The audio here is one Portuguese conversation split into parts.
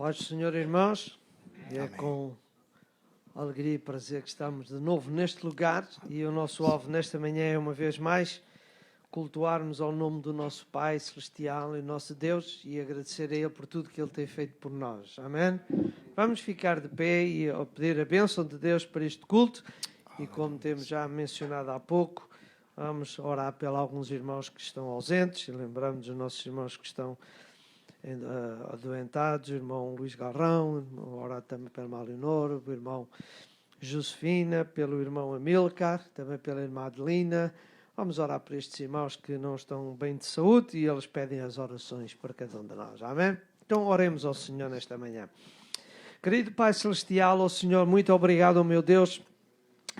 Paz do Senhor, irmãos, e é com alegria e prazer que estamos de novo neste lugar, e o nosso alvo nesta manhã é, uma vez mais, cultuarmos ao nome do nosso Pai Celestial e nosso Deus e agradecer a Ele por tudo que Ele tem feito por nós. Amém? Vamos ficar de pé e pedir a bênção de Deus para este culto, e como temos já mencionado há pouco, vamos orar por alguns irmãos que estão ausentes, e lembramos os nossos irmãos que estão adoentados, o irmão Luís Garrão, orar também pela irmã Leonor, o irmão Josefina, pelo irmão Amilcar, também pela irmã Adelina. Vamos orar por estes irmãos que não estão bem de saúde e eles pedem as orações para cada um de nós. Amém? Então oremos ao Senhor nesta manhã. Querido Pai Celestial, ó Senhor, muito obrigado, ó meu Deus,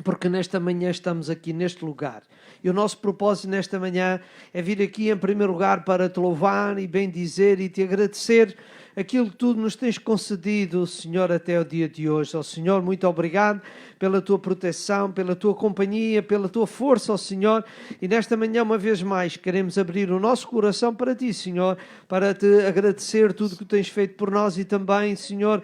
porque nesta manhã estamos aqui neste lugar. E o nosso propósito nesta manhã é vir aqui em primeiro lugar para te louvar e bendizer e te agradecer aquilo que tu nos tens concedido, Senhor, até o dia de hoje. Ó Senhor, muito obrigado pela tua proteção, pela tua companhia, pela tua força, ó Senhor. E nesta manhã, uma vez mais, queremos abrir o nosso coração para ti, Senhor, para te agradecer tudo que tens feito por nós e também, Senhor,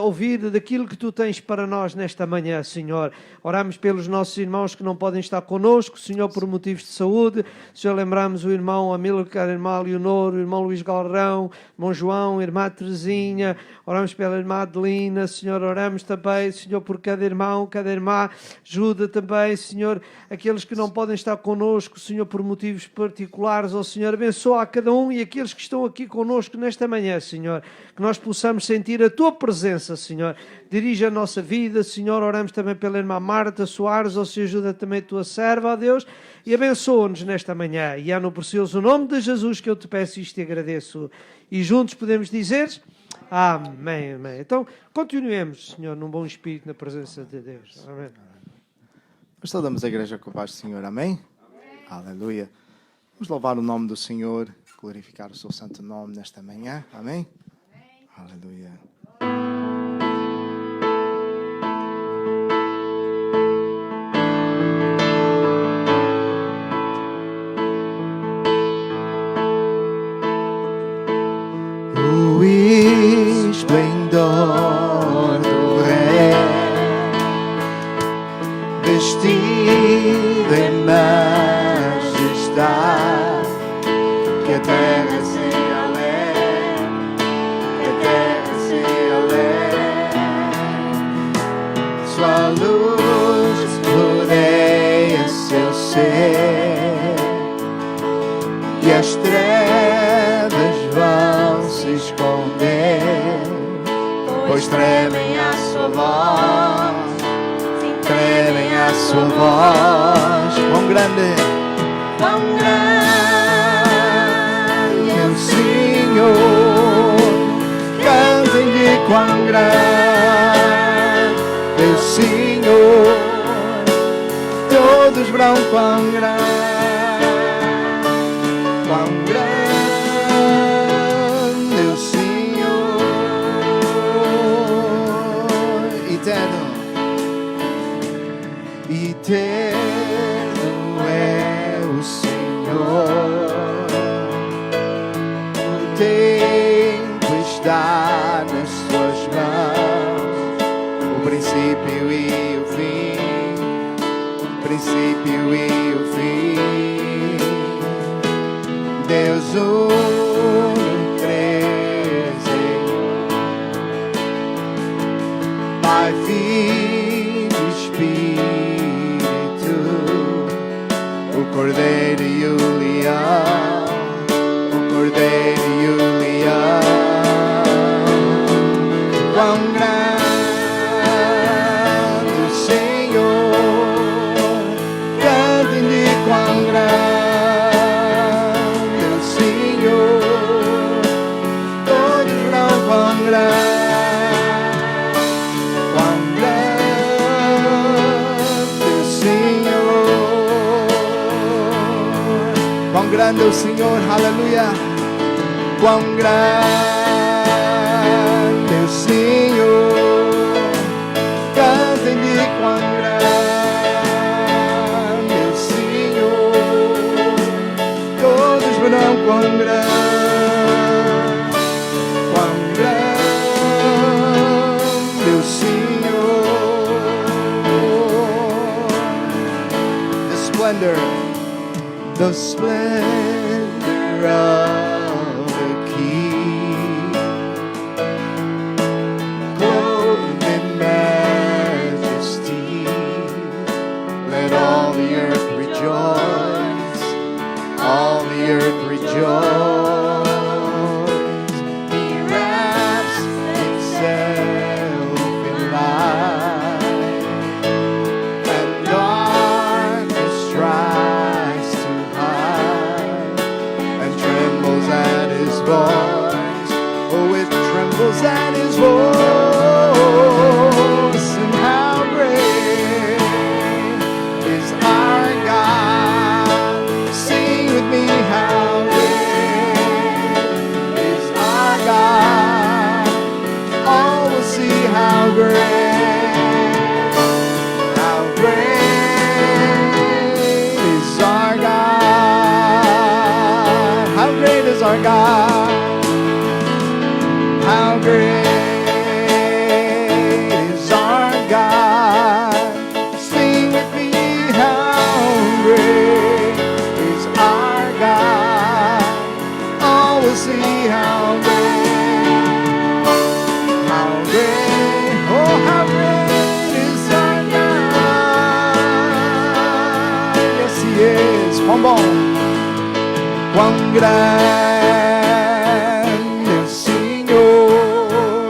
ouvir daquilo que tu tens para nós nesta manhã, Senhor. Oramos pelos nossos irmãos que não podem estar connosco, Senhor, por motivos de saúde. Senhor, lembramos o irmão Amílcar, a irmã Leonor, o irmão Luís Galrão, o irmão João, a irmã Terezinha. Oramos pela irmã Adelina, Senhor. Oramos também, Senhor, por cada irmão, cada irmã. Ajuda também, Senhor, aqueles que não podem estar connosco, Senhor, por motivos particulares. Ó Senhor, abençoa a cada um e aqueles que estão aqui connosco nesta manhã, Senhor. Que nós possamos sentir a tua presença, Senhor. Dirige a nossa vida, Senhor. Oramos também pela irmã Marta Soares, ó Senhor, ajuda também a tua serva, ó Deus, e abençoa-nos nesta manhã. E é no precioso nome de Jesus que eu te peço isto e agradeço. E juntos podemos dizer amém, amém. Então, continuemos, Senhor, num bom espírito na presença de Deus. Amém. Nós saudamos a igreja com a paz do Senhor, amém? Amém? Aleluia. Vamos louvar o nome do Senhor, glorificar o seu santo nome nesta manhã, amém? Aleluia. O esplendor do Rei, vestido em majestade, que a terra se sua luz rodeia seu ser e as trevas vão se esconder, pois tremem a sua voz, tremem a sua voz. Quão grande é o Senhor, cantem-lhe quão grande é o Senhor, todos verão quão grande é o Senhor, eterno, eterno é o Senhor, o tempo está nas suas mãos, o princípio e o fim, o princípio e o fim. Deus uno, três em um, Pai, Filho e Espírito, o Cordeiro e o Leão, o Cordeiro e o Leão. Quão grande o Senhor, cantem-lhe quão grande o Senhor, todos verão quão grande o Senhor, quão grande o Senhor, aleluia, quão grande o Senhor, cantem-lhe quão grande o Senhor, todos verão quão grande splendor, the splendor of the King, clothed in majesty. Let all the earth rejoice, all the earth rejoice. He wraps himself in light, and darkness tries to hide, and trembles at his voice. Oh, it trembles at his voice. And how great is our God? Sing with me, how great is our God? All will see how great, how great is our God. How great is our God? How great is our God? Sing with me, how great is our God? All will see how great, how great, oh how great is our God. Yes, He is. Bombom. Quão grande é o Senhor,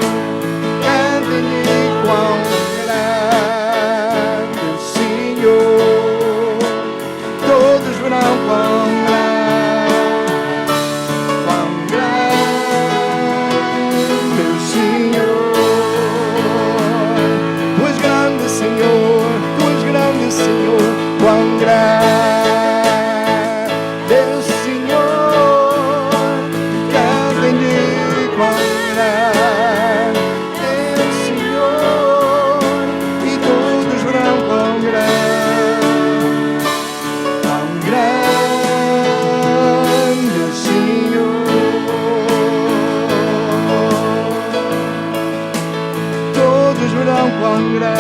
cante-lhe quão grande é o Senhor, todos verão quão grande é o Senhor. Tu és grande, Senhor, tu és grande, Senhor, quão grande é o Senhor, cante-lhe quão grande é o Senhor, e todos verão quão grande é o Senhor. Todos verão quão grande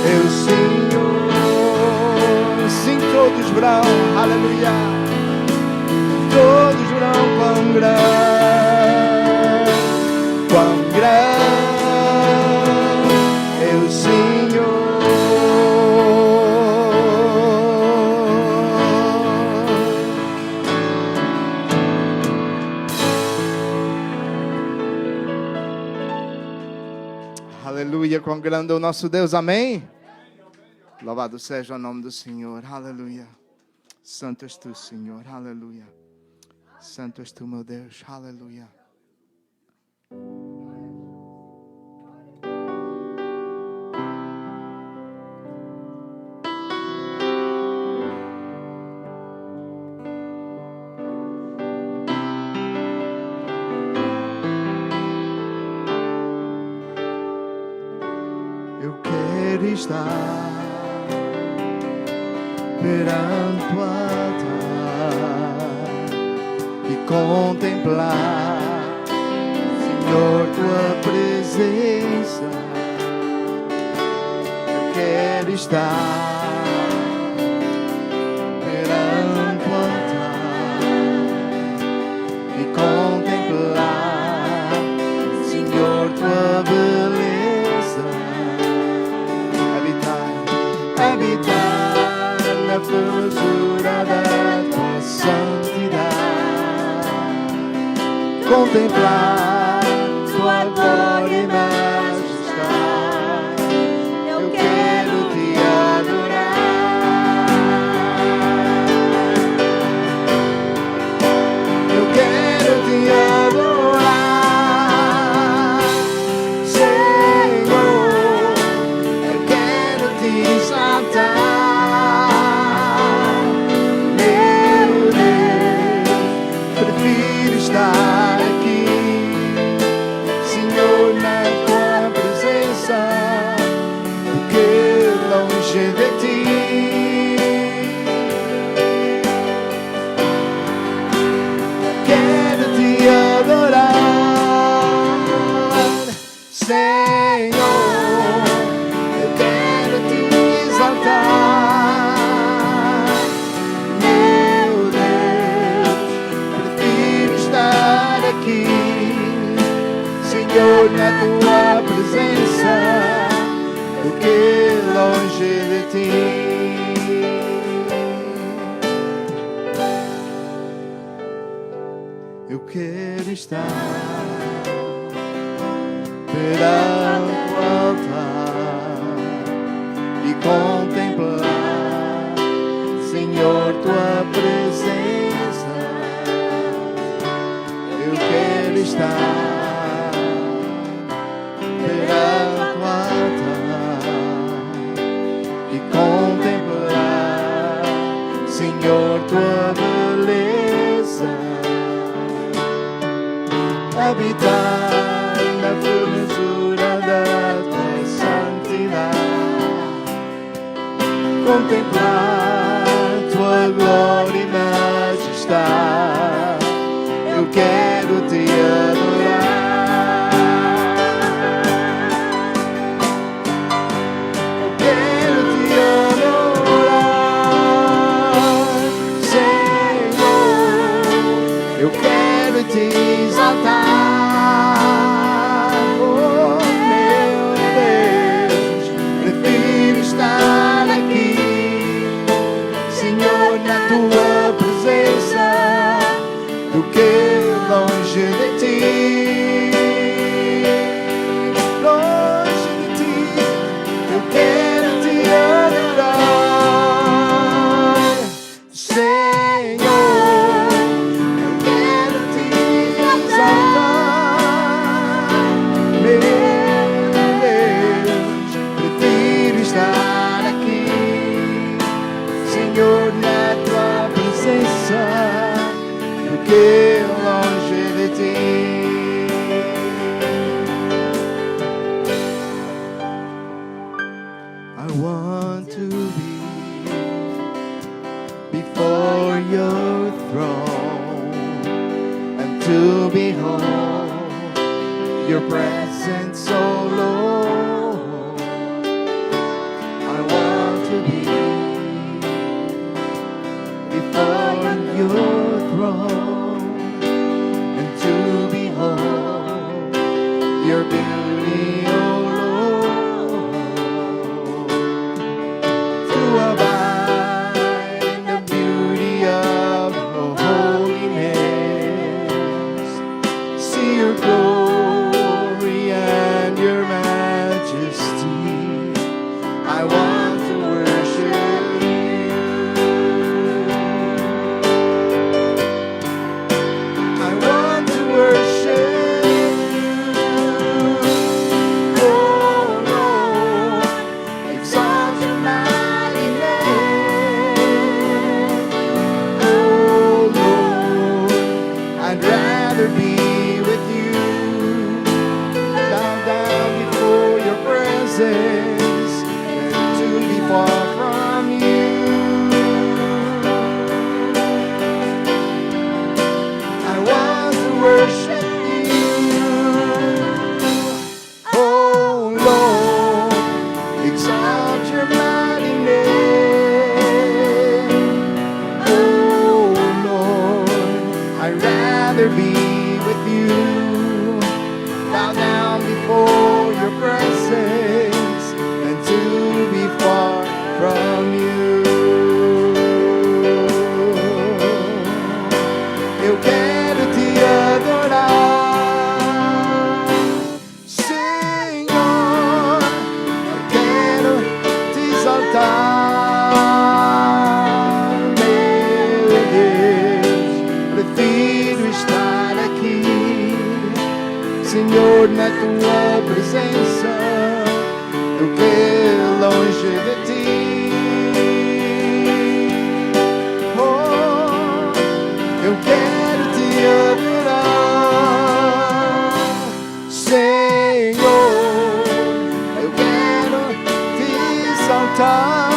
é o Senhor. Sim, todos verão, aleluia. Todos verão quão grande é o Senhor. Aleluia, quão grande é o nosso Deus, amém? Louvado seja o nome do Senhor, aleluia. Santo és tu, Senhor, aleluia. Santo és tu, meu Deus, aleluia. Eu quero estar perante o altar e contemplar, Senhor, tua presença. Eu quero estar perante o altar e contemplar, Senhor, tua beleza. Habitar na formosura da tua santidade, contemplar tua glória e majestade. Eu quero te adorar, eu quero te adorar, Senhor. Eu quero te exaltar, meu Deus. Prefiro estar aqui, Senhor. Senhor, na tua presença do que longe de ti. Eu quero estar perante o altar e contemplar, Senhor, tua presença. Eu quero estar perante o altar e contemplar, Senhor, tua beleza. Habitar na formosura da tua santidade, contemplar tua glória e majestade. Eu quero te adorar, eu quero te adorar, Senhor. Eu quero te exaltar. Longe de ti, eu quero te adorar, Senhor. Eu quero te exaltar, meu Deus. Prefiro estar aqui, Senhor, na tua presença, do que longe de ti. I want to be before your throne and to behold your presence, oh Lord. I want to be before your throne, to behold your beauty, oh Lord, to abide in the beauty of your holiness, see your glory and your majesty. I want to worship you. I want to worship you, oh Lord, exalt your mighty name, oh Lord. I'd rather be with you, bow down before your presence, than to be far from you. I want to worship you, oh Lord, exalt your mighty name, oh Lord. I'd rather be with you, bow down before your presence, than to be far from you. Eu quero te adorar, Senhor. Eu quero te exaltar, meu Deus. Prefiro estar aqui, Senhor, na tua presença, do que longe de ti. Oh, eu quero te adorar, Senhor. Eu quero te exaltar,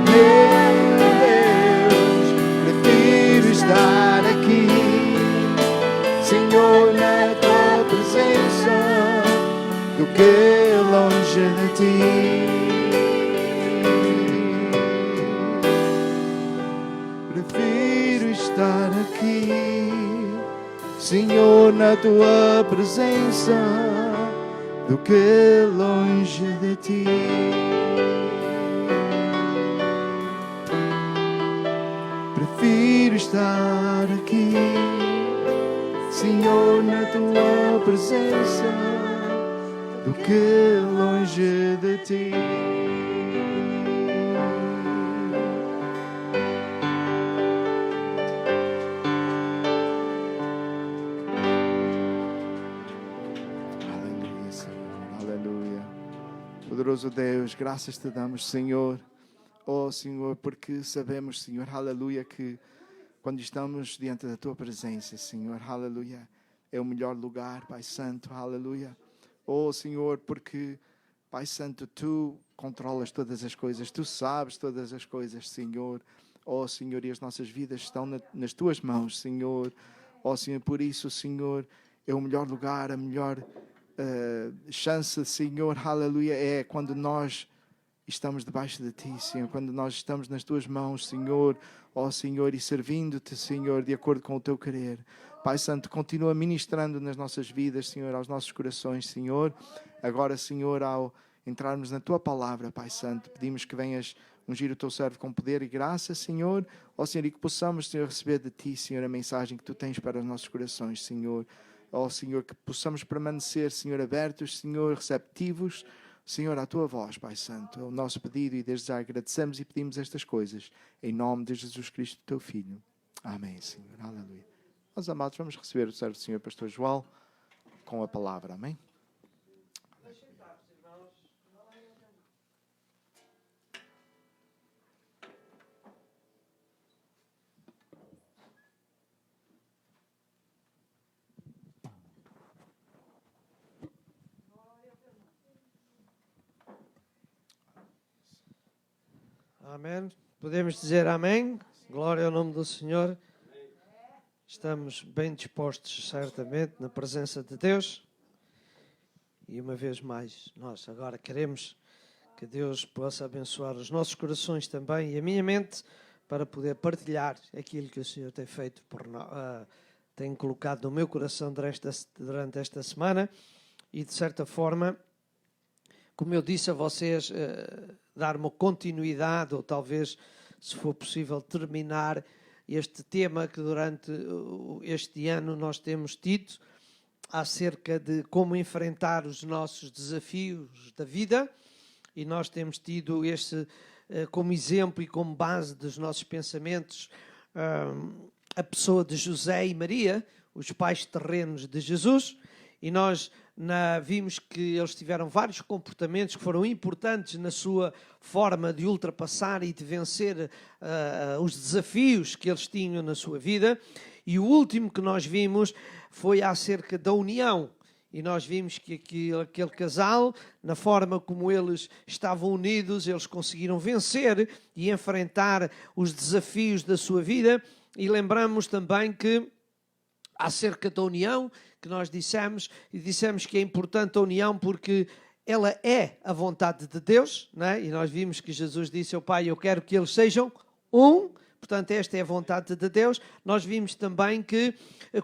meu Deus. Prefiro estar aqui, Senhor, na tua presença, do que longe de ti. Prefiro estar aqui, Senhor, na tua presença do que longe de ti. Prefiro estar aqui, Senhor, na tua presença do que longe de ti. Aleluia, Senhor, aleluia. Poderoso Deus, graças te damos, Senhor. Oh, Senhor, porque sabemos, Senhor, aleluia, que quando estamos diante da tua presença, Senhor, aleluia, é o melhor lugar, Pai Santo, aleluia. Oh, Senhor, porque, Pai Santo, tu controlas todas as coisas, tu sabes todas as coisas, Senhor. Oh, Senhor, e as nossas vidas estão nas tuas mãos, Senhor. Oh, Senhor, por isso, Senhor, é o melhor lugar, a melhor chance, Senhor, aleluia, é quando nós estamos debaixo de ti, Senhor, quando nós estamos nas tuas mãos, Senhor, ó Senhor, e servindo-te, Senhor, de acordo com o teu querer. Pai Santo, continua ministrando nas nossas vidas, Senhor, aos nossos corações, Senhor. Agora, Senhor, ao entrarmos na tua palavra, Pai Santo, pedimos que venhas ungir o teu servo com poder e graça, Senhor, ó Senhor, e que possamos, Senhor, receber de ti, Senhor, a mensagem que tu tens para os nossos corações, Senhor. Ó Senhor, que possamos permanecer, Senhor, abertos, Senhor, receptivos, Senhor, à tua voz, Pai Santo. É o nosso pedido e desde já agradecemos e pedimos estas coisas em nome de Jesus Cristo, teu Filho. Amém, Senhor. Aleluia. Meus amados, vamos receber o servo do Senhor Pastor João com a palavra. Amém? Amém. Podemos dizer amém. Glória ao nome do Senhor. Estamos bem dispostos, certamente, na presença de Deus. E uma vez mais, nós agora queremos que Deus possa abençoar os nossos corações também e a minha mente para poder partilhar aquilo que o Senhor tem feito por nós, tem colocado no meu coração durante esta semana. E, de certa forma, como eu disse a vocês, dar uma continuidade ou talvez, se for possível, terminar este tema que durante este ano nós temos tido acerca de como enfrentar os nossos desafios da vida, e nós temos tido este como exemplo e como base dos nossos pensamentos a pessoa de José e Maria, os pais terrenos de Jesus, e nós vimos que eles tiveram vários comportamentos que foram importantes na sua forma de ultrapassar e de vencer os desafios que eles tinham na sua vida. E o último que nós vimos foi acerca da união. E nós vimos que aquele casal, na forma como eles estavam unidos, eles conseguiram vencer e enfrentar os desafios da sua vida. E lembramos também que acerca da união, que nós dissemos que é importante a união porque ela é a vontade de Deus, não é? E nós vimos que Jesus disse ao Pai, eu quero que eles sejam um, portanto esta é a vontade de Deus. Nós vimos também que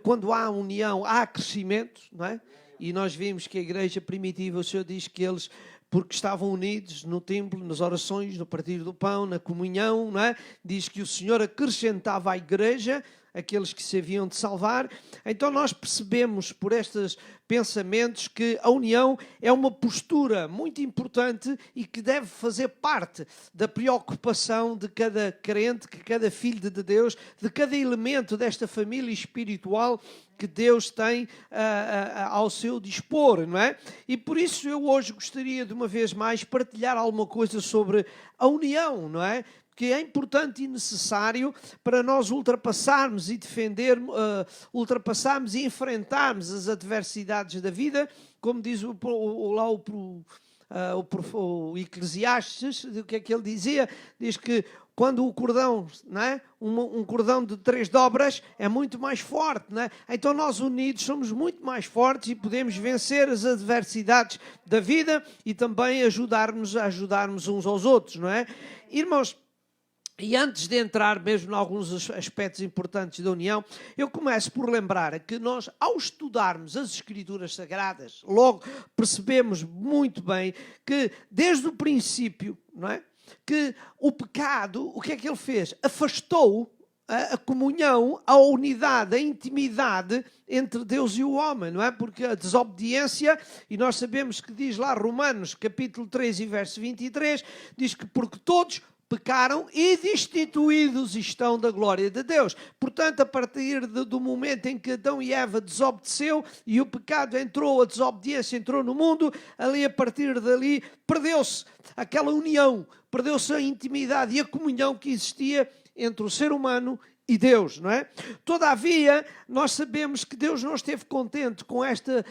quando há união há crescimento, não é? E nós vimos que a igreja primitiva, o Senhor diz que eles, porque estavam unidos no templo, nas orações, no partir do pão, na comunhão, não é? Diz que o Senhor acrescentava à igreja aqueles que se haviam de salvar. Então nós percebemos por estes pensamentos que a união é uma postura muito importante e que deve fazer parte da preocupação de cada crente, de cada filho de Deus, de cada elemento desta família espiritual que Deus tem ao seu dispor, não é? E por isso eu hoje gostaria de uma vez mais partilhar alguma coisa sobre a união, não é? Que é importante e necessário para nós ultrapassarmos e defendermos, ultrapassarmos e enfrentarmos as adversidades da vida, como diz o Eclesiastes, o que é que ele dizia? Diz que quando o cordão, não é? Um cordão de 3 dobras é muito mais forte, não é? Então nós unidos somos muito mais fortes e podemos vencer as adversidades da vida e também ajudarmos uns aos outros, não é? Irmãos, E antes de entrar mesmo em alguns aspectos importantes da união, eu começo por lembrar que nós, ao estudarmos as Escrituras Sagradas, logo percebemos muito bem que, desde o princípio, não é? Que o pecado, o que é que ele fez? Afastou a comunhão, a unidade, a intimidade entre Deus e o homem, não é? Porque a desobediência, e nós sabemos que diz lá Romanos, capítulo 3 e verso 23, diz que porque todos pecaram e destituídos estão da glória de Deus. Portanto, a partir do momento em que Adão e Eva desobedeceu e o pecado entrou, a desobediência entrou no mundo, ali a partir dali perdeu-se aquela união, perdeu-se a intimidade e a comunhão que existia entre o ser humano e Deus, não é? Todavia, nós sabemos que Deus não esteve contente com esta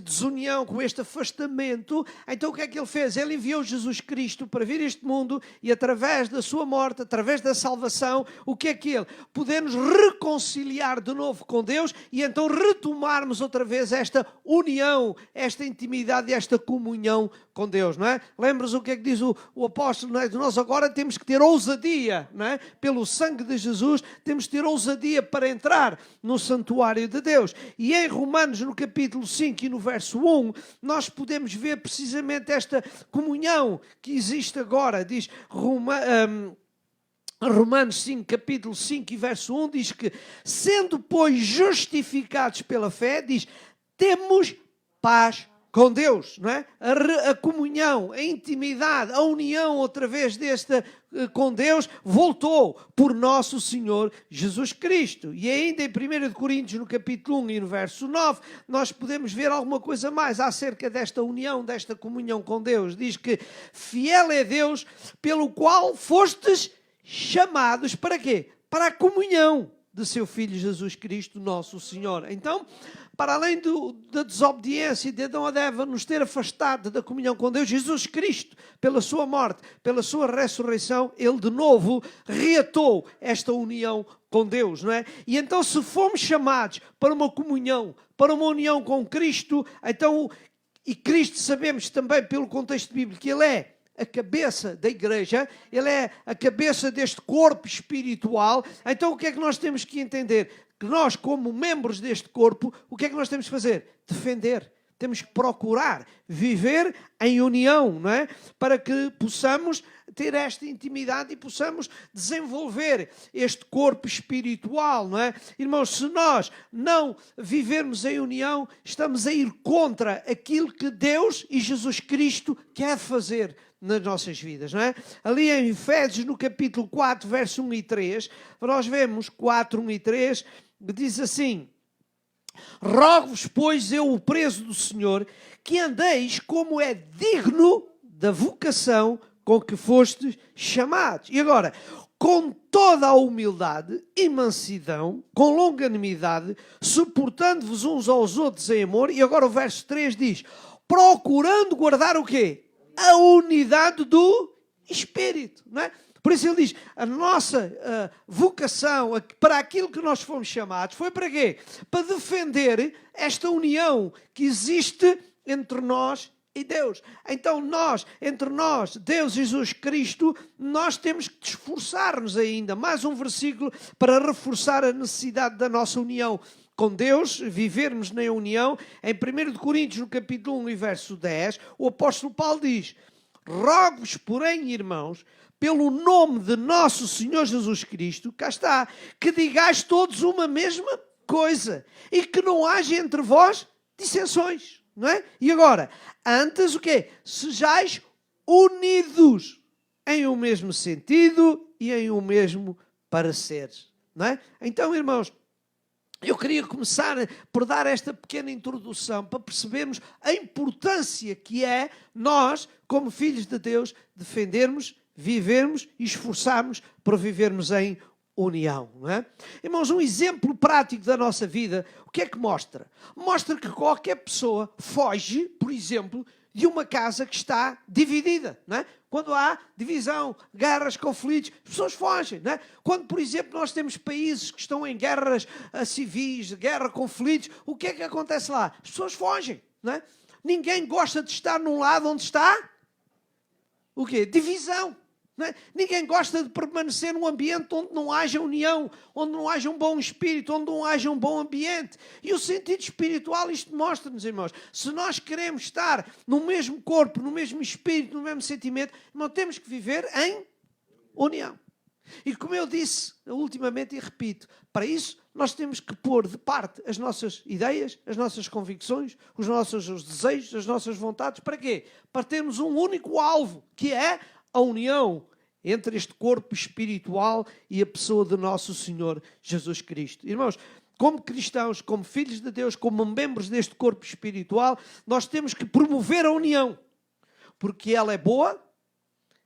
desunião, com este afastamento. Então o que é que Ele fez? Ele enviou Jesus Cristo para vir a este mundo e através da sua morte, através da salvação, o que é que Ele? Poder-nos reconciliar de novo com Deus e então retomarmos outra vez esta união, esta intimidade e esta comunhão com Deus, não é? Lembras o que é que diz o apóstolo, não é? Nós agora temos que ter ousadia, não é? Pelo sangue de Jesus, temos que ter ousadia para entrar no santuário de Deus. E em Romanos, no capítulo 5 e no verso 1, nós podemos ver precisamente esta comunhão que existe agora. Diz Romanos 5, capítulo 5 e verso 1, diz que, sendo, pois, justificados pela fé, diz, temos paz com Deus, não é? A comunhão, a intimidade, a união outra vez com Deus voltou por nosso Senhor Jesus Cristo. E ainda em 1 Coríntios, no capítulo 1 e no verso 9, nós podemos ver alguma coisa mais acerca desta união, desta comunhão com Deus. Diz que fiel é Deus pelo qual fostes chamados para quê? Para a comunhão de seu Filho Jesus Cristo, nosso Senhor. Então, para além da desobediência de Adão e Eva nos ter afastado da comunhão com Deus, Jesus Cristo, pela sua morte, pela sua ressurreição, Ele de novo reatou esta união com Deus, não é? E então, se fomos chamados para uma comunhão, para uma união com Cristo, então, e Cristo sabemos também pelo contexto bíblico que Ele é a cabeça da igreja, Ele é a cabeça deste corpo espiritual. Então o que é que nós temos que entender? Que nós, como membros deste corpo, o que é que nós temos que fazer? Defender. Temos que procurar viver em união, não é? Para que possamos ter esta intimidade e possamos desenvolver este corpo espiritual, não é? Irmãos, se nós não vivermos em união, estamos a ir contra aquilo que Deus e Jesus Cristo quer fazer nas nossas vidas, não é? Ali em Efésios, no capítulo 4, verso 1 e 3, nós vemos 4, 1 e 3, que diz assim: rogo-vos, pois, eu, o preso do Senhor, que andeis como é digno da vocação com que fostes chamados. E agora, com toda a humildade e mansidão, com longanimidade, suportando-vos uns aos outros em amor. E agora o verso 3 diz, procurando guardar o quê? A unidade do Espírito, não é? Por isso ele diz, a nossa vocação para aquilo que nós fomos chamados foi para quê? Para defender esta união que existe entre nós e Deus. Então entre nós, Deus e Jesus Cristo, nós temos que esforçar-nos ainda. Mais um versículo para reforçar a necessidade da nossa união com Deus, vivermos na união. Em 1 Coríntios, no capítulo 1 e verso 10, o apóstolo Paulo diz, rogo-vos, porém, irmãos, pelo nome de nosso Senhor Jesus Cristo, cá está, que digais todos uma mesma coisa e que não haja entre vós dissensões, não é? E agora, antes o quê? Sejais unidos em um mesmo sentido e em um mesmo parecer, não é? Então, irmãos, eu queria começar por dar esta pequena introdução para percebermos a importância que é nós, como filhos de Deus, defendermos, vivermos e esforçarmos por vivermos em união, não é? Irmãos, um exemplo prático da nossa vida, o que é que mostra? Mostra que qualquer pessoa foge, por exemplo, de uma casa que está dividida, não é? Quando há divisão, guerras, conflitos, as pessoas fogem, não é? Quando, por exemplo, nós temos países que estão em guerras civis, guerra, conflitos, o que é que acontece lá? As pessoas fogem, não é? Ninguém gosta de estar num lado onde está o quê? Divisão. Não é? Ninguém gosta de permanecer num ambiente onde não haja união, onde não haja um bom espírito, onde não haja um bom ambiente. E o sentido espiritual, isto mostra-nos, irmãos, se nós queremos estar no mesmo corpo, no mesmo espírito, no mesmo sentimento, não temos que viver em união. E como eu disse ultimamente e repito, para isso nós temos que pôr de parte as nossas ideias, as nossas convicções, os nossos desejos, as nossas vontades. Para quê? Para termos um único alvo, que é a união entre este corpo espiritual e a pessoa do nosso Senhor Jesus Cristo. Irmãos, como cristãos, como filhos de Deus, como membros deste corpo espiritual, nós temos que promover a união, porque ela é boa,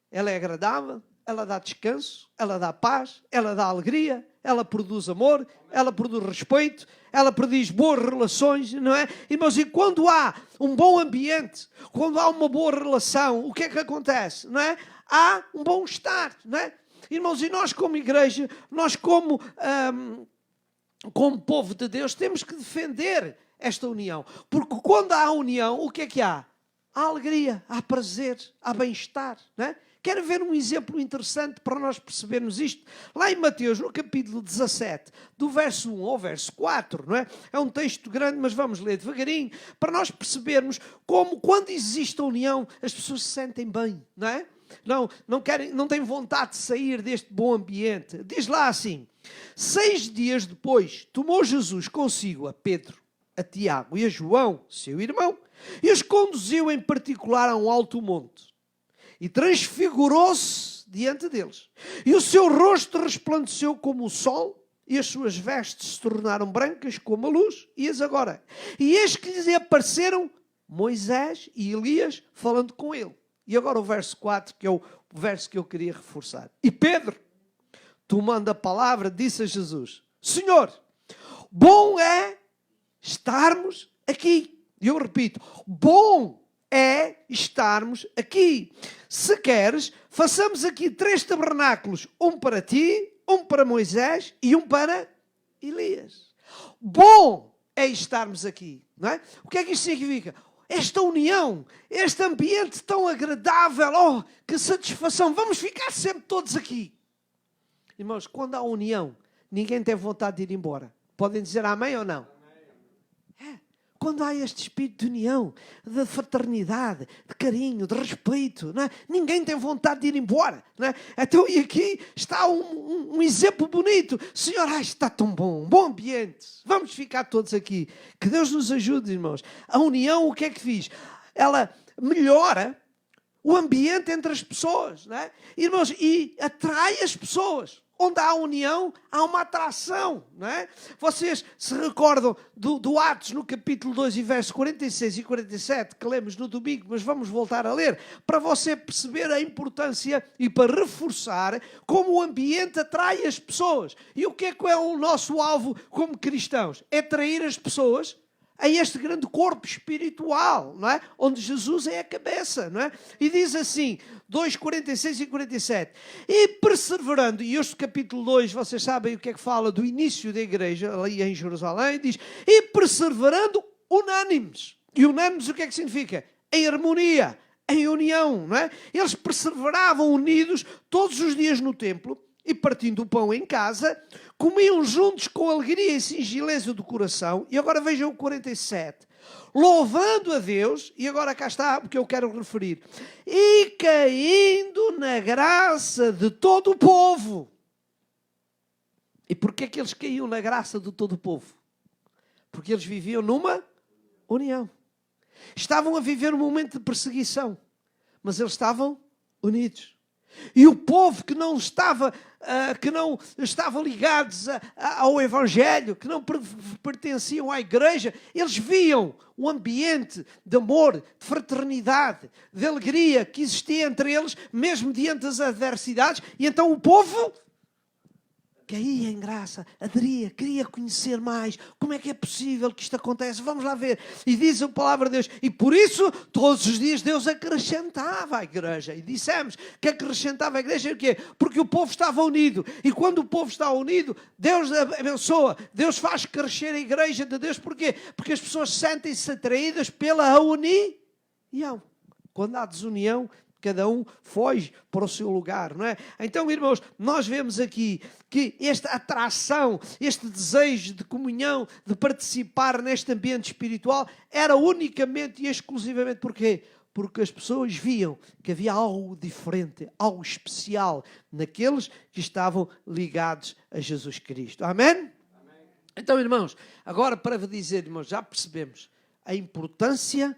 ela é agradável, ela dá descanso, ela dá paz, ela dá alegria, ela produz amor, ela produz respeito, ela produz boas relações, não é? Irmãos, e quando há um bom ambiente, quando há uma boa relação, o que é que acontece, não é? Há um bom estar, não é? Irmãos, e nós como igreja, nós como povo de Deus, temos que defender esta união. Porque quando há união, o que é que há? Há alegria, há prazer, há bem-estar, não é? Quero ver um exemplo interessante para nós percebermos isto. Lá em Mateus, no capítulo 17, do verso 1 ao verso 4, não é? É um texto grande, mas vamos ler devagarinho, para nós percebermos como, quando existe a união, as pessoas se sentem bem, não é? Não têm vontade de sair deste bom ambiente. Diz lá assim: 6 dias depois, tomou Jesus consigo a Pedro, a Tiago e a João, seu irmão, e os conduziu em particular a um alto monte. E transfigurou-se diante deles. E o seu rosto resplandeceu como o sol, e as suas vestes se tornaram brancas como a luz. E eis agora. E eis que lhes apareceram Moisés e Elias falando com ele. E agora o verso 4, que é o verso que eu queria reforçar. E Pedro, tomando a palavra, disse a Jesus: Senhor, bom é estarmos aqui. E eu repito, bom é estarmos aqui. Se queres, façamos aqui 3 tabernáculos, um para ti, um para Moisés e um para Elias. Bom é estarmos aqui, não é? O que é que isto significa? Esta união, este ambiente tão agradável, oh, que satisfação, vamos ficar sempre todos aqui. Irmãos, quando há união, ninguém tem vontade de ir embora. Podem dizer amém ou não? Quando há este espírito de união, de fraternidade, de carinho, de respeito, não é? Ninguém tem vontade de ir embora. Não é? Então, e aqui está um exemplo bonito. Senhor, está tão bom, um bom ambiente. Vamos ficar todos aqui. Que Deus nos ajude, irmãos. A união, o que é que fiz? Ela melhora o ambiente entre as pessoas. Não é? Irmãos, e atrai as pessoas. Onde há união, há uma atração, não é? Vocês se recordam do Atos, no capítulo 2, e versos 46 e 47, que lemos no domingo, mas vamos voltar a ler, para você perceber a importância e para reforçar como o ambiente atrai as pessoas. E o que é o nosso alvo como cristãos? É atrair as pessoas a este grande corpo espiritual, não é? Onde Jesus é a cabeça, não é? E diz assim, 2, 46 e 47, e perseverando, e este capítulo 2, vocês sabem o que é que fala do início da igreja, ali em Jerusalém, diz, e perseverando unânimes. E unânimes o que é que significa? Em harmonia, em união, não é? Eles perseveravam unidos todos os dias no templo, e partindo o pão em casa, comiam juntos com alegria e singeleza do coração. E agora vejam o 47. Louvando a Deus, e agora cá está o que eu quero referir, e caindo na graça de todo o povo. E porquê é que eles caíam na graça de todo o povo? Porque eles viviam numa união. Estavam a viver um momento de perseguição, mas eles estavam unidos. E o povo que não estava ligados ao Evangelho, que não pertenciam à igreja, eles viam o ambiente de amor, de fraternidade, de alegria que existia entre eles, mesmo diante das adversidades, e então o povo caía em graça, aderia, queria conhecer mais. Como é que é possível que isto acontece? Vamos lá ver. E diz a palavra de Deus. E por isso, todos os dias, Deus acrescentava à igreja. E dissemos que acrescentava à igreja o quê? Porque o povo estava unido. E quando o povo está unido, Deus abençoa. Deus faz crescer a igreja de Deus. Porquê? Porque as pessoas sentem-se atraídas pela união. Quando há desunião, cada um foge para o seu lugar, não é? Então, irmãos, nós vemos aqui que esta atração, este desejo de comunhão, de participar neste ambiente espiritual, era unicamente e exclusivamente porquê? Porque as pessoas viam que havia algo diferente, algo especial naqueles que estavam ligados a Jesus Cristo. Amém? Então, irmãos, agora para vos dizer, irmãos, já percebemos a importância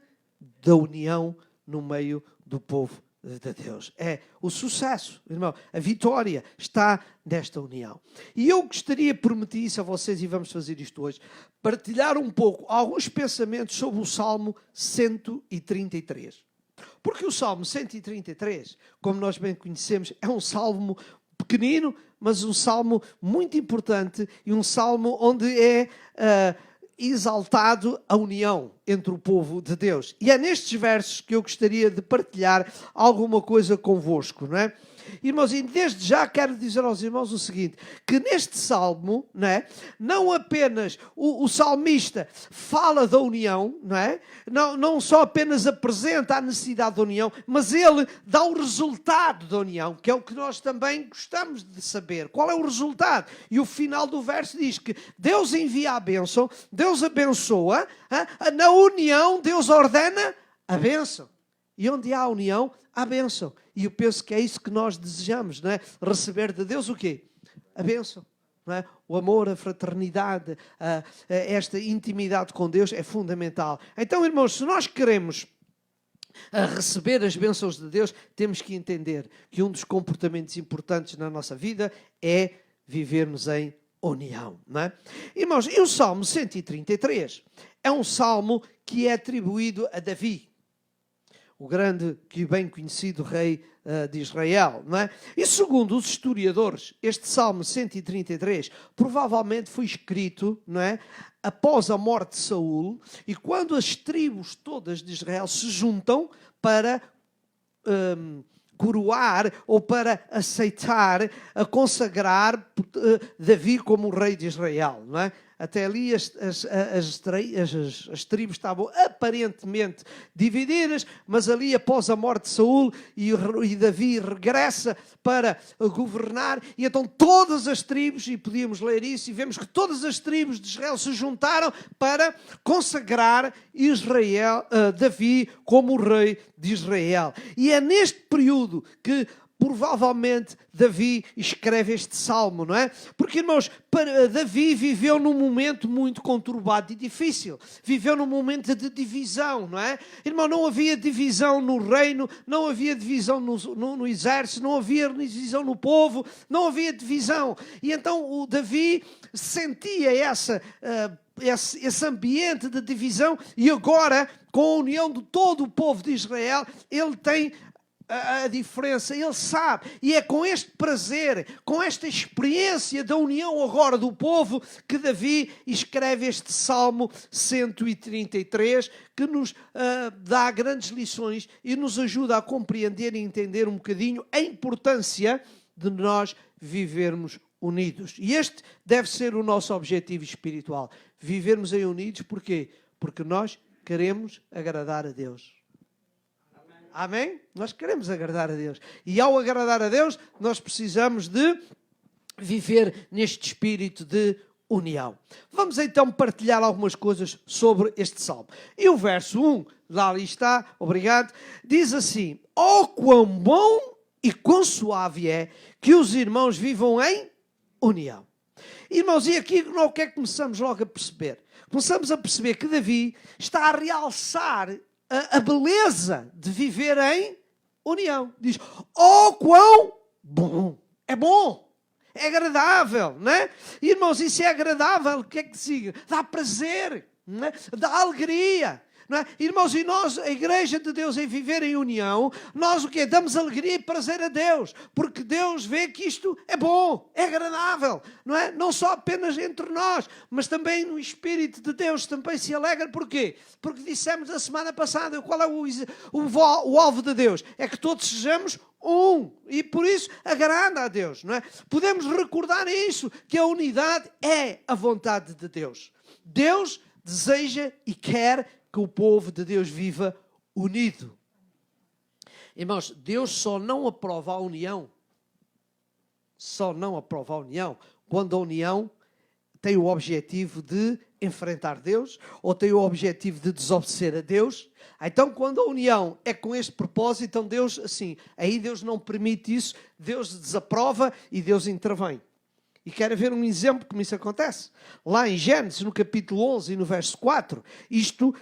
da união no meio do povo de Deus. É o sucesso, irmão, a vitória está nesta união. E eu gostaria, prometi isso a vocês e vamos fazer isto hoje, partilhar um pouco, alguns pensamentos sobre o Salmo 133. Porque o Salmo 133, como nós bem conhecemos, é um salmo pequenino, mas um salmo muito importante e um salmo onde é exaltado a união entre o povo de Deus. E é nestes versos que eu gostaria de partilhar alguma coisa convosco, não é? Irmãos, e desde já quero dizer aos irmãos o seguinte, que neste salmo, não é? Não apenas o salmista fala da união, não é? Não só apenas apresenta a necessidade da união, mas ele dá o resultado da união, que é o que nós também gostamos de saber. Qual é o resultado? E o final do verso diz que Deus envia a bênção, Deus abençoa, na união Deus ordena a bênção. E onde há união, há bênção. E eu penso que é isso que nós desejamos, não é? Receber de Deus o quê? A bênção. Não é? O amor, a fraternidade, esta intimidade com Deus é fundamental. Então, irmãos, se nós queremos receber as bênçãos de Deus, temos que entender que um dos comportamentos importantes na nossa vida é vivermos em união. Não é? Irmãos, e o Salmo 133 é um salmo que é atribuído a Davi, o grande e bem conhecido rei de Israel, não é? E segundo os historiadores, este Salmo 133 provavelmente foi escrito, não é, após a morte de Saul, e quando as tribos todas de Israel se juntam para coroar ou para aceitar, a consagrar Davi como rei de Israel, não é? Até ali as tribos estavam aparentemente divididas, mas ali após a morte de Saul e Davi regressa para governar, e então todas as tribos, e podíamos ler isso, e vemos que todas as tribos de Israel se juntaram para consagrar Davi como o rei de Israel. E é neste período que provavelmente Davi escreve este salmo, não é? Porque, irmãos, Davi viveu num momento muito conturbado e difícil. Viveu num momento de divisão, não é? Irmão, não havia divisão no reino, não havia divisão no exército, não havia divisão no povo, não havia divisão. E então o Davi sentia esse ambiente de divisão, e agora, com a união de todo o povo de Israel, ele tem a diferença, ele sabe, e é com este prazer, com esta experiência da união agora do povo, que Davi escreve este Salmo 133, que nos dá grandes lições e nos ajuda a compreender e entender um bocadinho a importância de nós vivermos unidos. E este deve ser o nosso objetivo espiritual, vivermos em unidos. Porquê? Porque nós queremos agradar a Deus. Amém? Nós queremos agradar a Deus. E ao agradar a Deus, nós precisamos de viver neste espírito de união. Vamos então partilhar algumas coisas sobre este salmo. E o verso 1, lá ali está, obrigado, diz assim: oh, quão bom e quão suave é que os irmãos vivam em união. Irmãos, e aqui o que é que começamos logo a perceber? Começamos a perceber que Davi está a realçar a beleza de viver em união. Diz, oh, quão bom. É bom. É agradável, não é? Irmãos, isso é agradável. O que é que diga? Dá prazer, não é? Dá alegria. Não é? Irmãos, e nós, a Igreja de Deus, em viver em união, nós o quê? Damos alegria e prazer a Deus, porque Deus vê que isto é bom, é agradável, não é? Não só apenas entre nós, mas também no Espírito de Deus também se alegra. Porquê? Porque dissemos a semana passada, qual é o alvo de Deus? É que todos sejamos um, e por isso agrada a Deus, não é? Podemos recordar isso, que a unidade é a vontade de Deus. Deus deseja e quer que o povo de Deus viva unido. Irmãos, Deus só não aprova a união, quando a união tem o objetivo de enfrentar Deus ou tem o objetivo de desobedecer a Deus. Então, quando a união é com este propósito, então Deus, assim, aí Deus não permite isso, Deus desaprova e Deus intervém. E quero ver um exemplo como isso acontece. Lá em Gênesis, no capítulo 11 e no verso 4, isto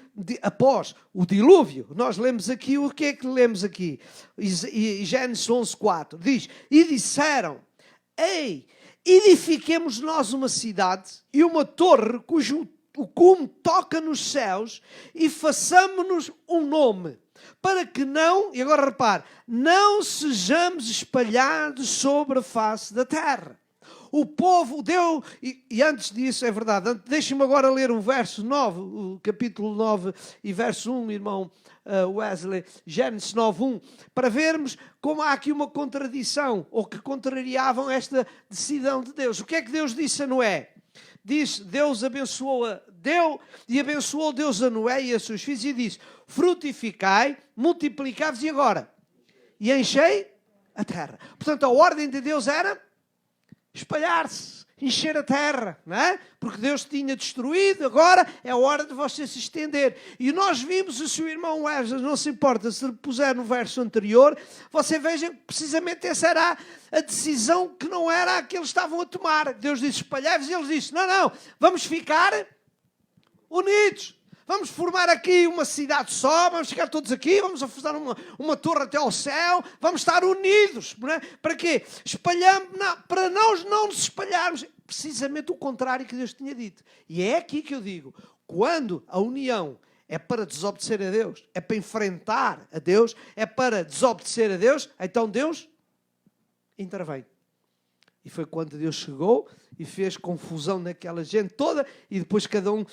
após o dilúvio, nós lemos aqui, o que é que lemos aqui? Gênesis 11, 4, diz, e disseram, ei, edifiquemos nós uma cidade e uma torre cujo o cume toca nos céus e façamo-nos um nome, para que não, e agora repare, não sejamos espalhados sobre a face da terra. O povo deu, e antes disso, é verdade, deixe-me agora ler o verso 9, o capítulo 9 e verso 1, irmão Wesley, Gênesis 9, 1, para vermos como há aqui uma contradição, ou que contrariavam esta decisão de Deus. O que é que Deus disse a Noé? Diz, Deus abençoou Deus a Noé e a seus filhos e disse, frutificai, multiplicai-vos e agora? E enchei a terra. Portanto, a ordem de Deus era espalhar-se, encher a terra, não é? Porque Deus tinha destruído, agora é a hora de você se estender. E nós vimos, o seu irmão Wesley, não se importa se puser no verso anterior, você veja que precisamente essa era a decisão que não era a que eles estavam a tomar. Deus disse espalhai-vos e eles disse, não, vamos ficar unidos. Vamos formar aqui uma cidade só, vamos ficar todos aqui, vamos fazer uma torre até ao céu, vamos estar unidos. Não é? Para quê? Para nós não nos espalharmos. Precisamente o contrário que Deus tinha dito. E é aqui que eu digo, quando a união é para desobedecer a Deus, é para enfrentar a Deus, é para desobedecer a Deus, então Deus intervém. E foi quando Deus chegou e fez confusão naquela gente toda e depois cada um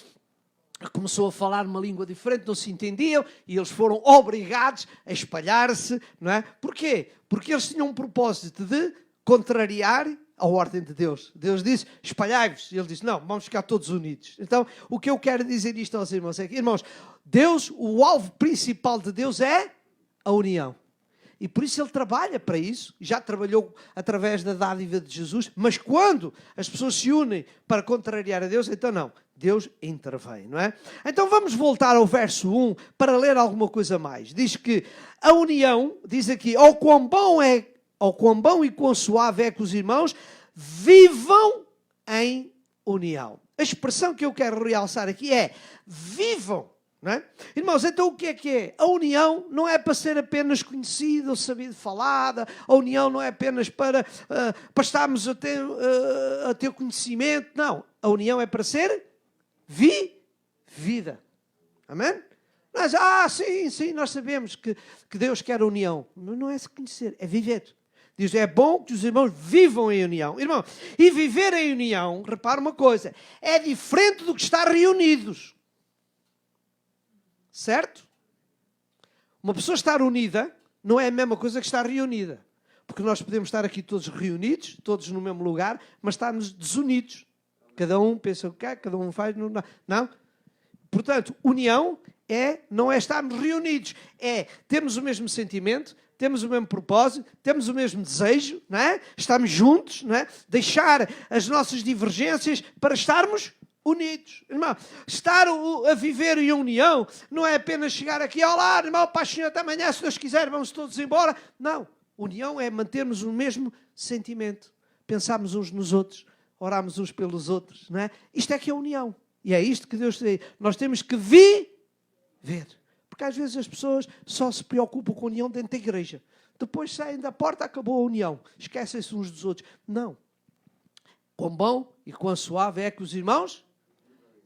começou a falar uma língua diferente, não se entendiam e eles foram obrigados a espalhar-se, não é? Porquê? Porque eles tinham um propósito de contrariar a ordem de Deus. Deus disse, espalhai-vos. E ele disse, não, vamos ficar todos unidos. Então, o que eu quero dizer isto aos irmãos é que, irmãos, Deus, o alvo principal de Deus é a união. E por isso ele trabalha para isso, já trabalhou através da dádiva de Jesus, mas quando as pessoas se unem para contrariar a Deus, então não, Deus intervém, não é? Então vamos voltar ao verso 1 para ler alguma coisa mais. Diz que a união, diz aqui, ao quão bom e quão suave é que os irmãos vivam em união. A expressão que eu quero realçar aqui é vivam. Não é? Irmãos, então o que é que é? A união não é para ser apenas conhecida ou sabido falada, a união não é apenas para estarmos a ter conhecimento, não. A união é para ser vivida. Amém? Mas, sim, nós sabemos que Deus quer a união. Não é se conhecer, é viver. Diz, é bom que os irmãos vivam em união. Irmão, e viver em união, repara uma coisa, é diferente do que estar reunidos. Certo? Uma pessoa estar unida não é a mesma coisa que estar reunida. Porque nós podemos estar aqui todos reunidos, todos no mesmo lugar, mas estarmos desunidos. Cada um pensa o que é, cada um faz... Não. Portanto, união não é estarmos reunidos. É termos o mesmo sentimento, temos o mesmo propósito, temos o mesmo desejo, não é? Estamos juntos, não é? Deixar as nossas divergências para estarmos unidos. Irmão, estar a viver em união não é apenas chegar aqui, olá, irmão, paz, Senhor, até amanhã, se Deus quiser, vamos todos embora. Não. União é mantermos o mesmo sentimento, pensarmos uns nos outros, orarmos uns pelos outros, não é? Isto é que é união. E é isto que Deus diz. Nós temos que viver. Porque às vezes as pessoas só se preocupam com a união dentro da igreja. Depois saem da porta, acabou a união. Esquecem-se uns dos outros. Não. Quão bom e quão suave é que os irmãos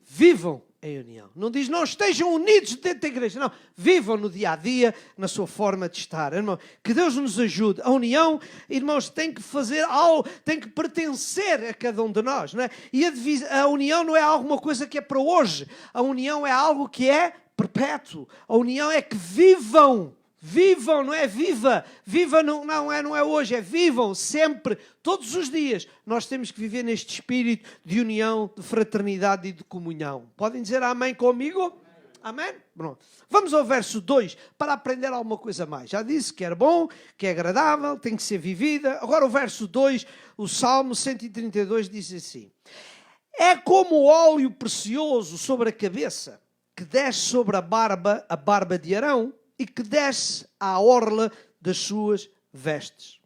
vivam em união. Não diz não estejam unidos dentro da igreja. Não. Vivam no dia a dia, na sua forma de estar. Irmão, que Deus nos ajude. A união, irmãos, tem que fazer algo, tem que pertencer a cada um de nós. Não é? E a união não é alguma coisa que é para hoje. A união é algo que é perpétuo. A união é que vivam. Vivam, não é viva. Viva não é hoje, é vivam sempre, todos os dias. Nós temos que viver neste espírito de união, de fraternidade e de comunhão. Podem dizer amém comigo? Amém? Pronto. Vamos ao verso 2 para aprender alguma coisa mais. Já disse que era bom, que é agradável, tem que ser vivida. Agora o verso 2, o Salmo 132 diz assim: é como óleo precioso sobre a cabeça, que desce sobre a barba de Arão, e que desce à orla das suas vestes.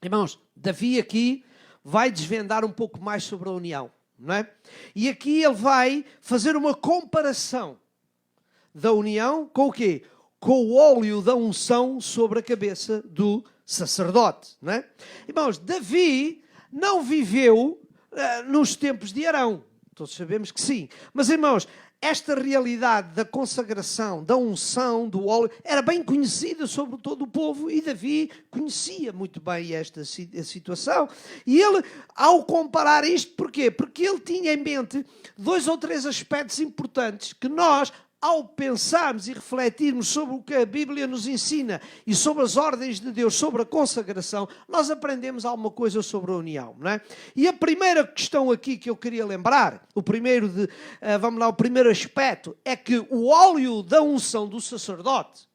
Irmãos, Davi aqui vai desvendar um pouco mais sobre a união, não é? E aqui ele vai fazer uma comparação da união com o quê? Com o óleo da unção sobre a cabeça do sacerdote, não é? Irmãos, Davi não viveu nos tempos de Arão. Todos sabemos que sim. Mas, irmãos, esta realidade da consagração, da unção, do óleo, era bem conhecida sobre todo o povo e Davi conhecia muito bem esta situação. E ele, ao comparar isto, porquê? Porque ele tinha em mente 2 ou 3 aspectos importantes que nós, ao pensarmos e refletirmos sobre o que a Bíblia nos ensina e sobre as ordens de Deus, sobre a consagração, nós aprendemos alguma coisa sobre a união, não é? E a primeira questão aqui que eu queria lembrar, o primeiro aspecto, é que o óleo da unção do sacerdote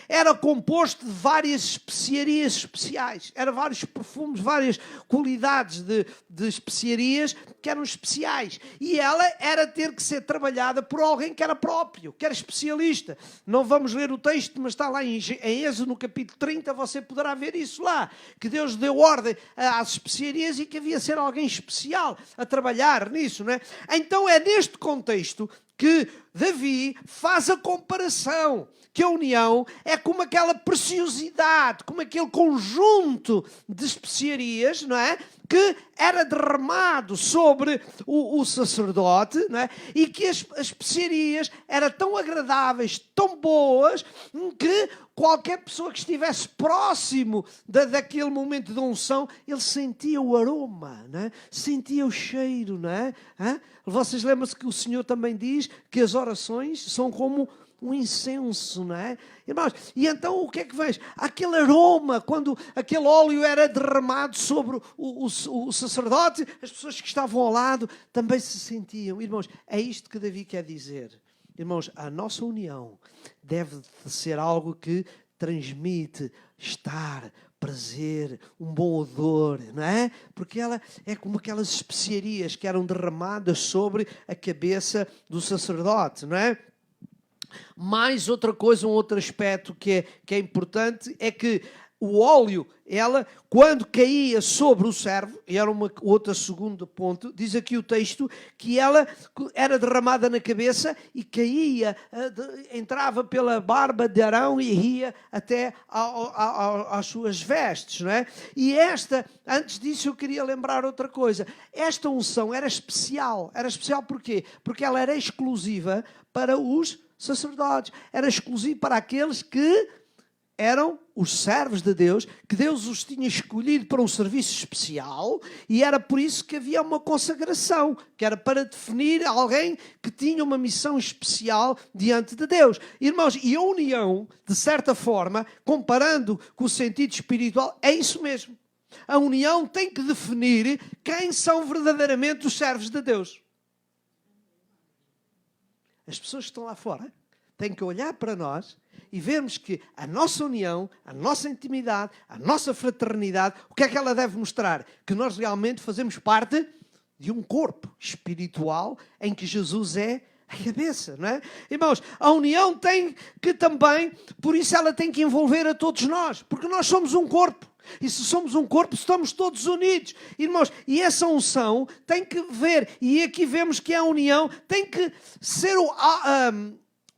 era composto de várias especiarias especiais. Eram vários perfumes, várias qualidades de especiarias que eram especiais. E ela era ter que ser trabalhada por alguém que era próprio, que era especialista. Não vamos ler o texto, mas está lá em Êxodo, no capítulo 30, você poderá ver isso lá. Que Deus deu ordem às especiarias e que havia de ser alguém especial a trabalhar nisso, não é? Então é neste contexto que Davi faz a comparação, que a união é como aquela preciosidade, como aquele conjunto de especiarias, não é? Que era derramado sobre o sacerdote, não é? E que as especiarias eram tão agradáveis, tão boas, que qualquer pessoa que estivesse próximo daquele momento de unção, ele sentia o aroma, não é? Sentia o cheiro, não é? Vocês lembram-se que o Senhor também diz que as orações são como um incenso, não é? Irmãos, e então o que é que vês? Aquele aroma, quando aquele óleo era derramado sobre o sacerdote, as pessoas que estavam ao lado também se sentiam. Irmãos, é isto que Davi quer dizer. Irmãos, a nossa união deve ser algo que transmite estar, prazer, um bom odor, não é? Porque ela é como aquelas especiarias que eram derramadas sobre a cabeça do sacerdote, não é? Mais outra coisa, um outro aspecto que é importante, é que o óleo, ela, quando caía sobre o servo, e era outro segundo ponto, diz aqui o texto, que ela era derramada na cabeça e caía, entrava pela barba de Arão e ia até às suas vestes, não é? E antes disso eu queria lembrar outra coisa, esta unção era especial porquê? Porque ela era exclusiva para os sacerdotes, era exclusivo para aqueles que eram os servos de Deus, que Deus os tinha escolhido para um serviço especial, e era por isso que havia uma consagração, que era para definir alguém que tinha uma missão especial diante de Deus. Irmãos, e a união, de certa forma, comparando com o sentido espiritual, é isso mesmo. A união tem que definir quem são verdadeiramente os servos de Deus. As pessoas que estão lá fora têm que olhar para nós e vermos que a nossa união, a nossa intimidade, a nossa fraternidade, o que é que ela deve mostrar? Que nós realmente fazemos parte de um corpo espiritual em que Jesus é a cabeça, não é? Irmãos, a união tem que também, por isso ela tem que envolver a todos nós, porque nós somos um corpo. E se somos um corpo, estamos todos unidos. Irmãos, e essa unção tem que ver, e aqui vemos que a união tem que ser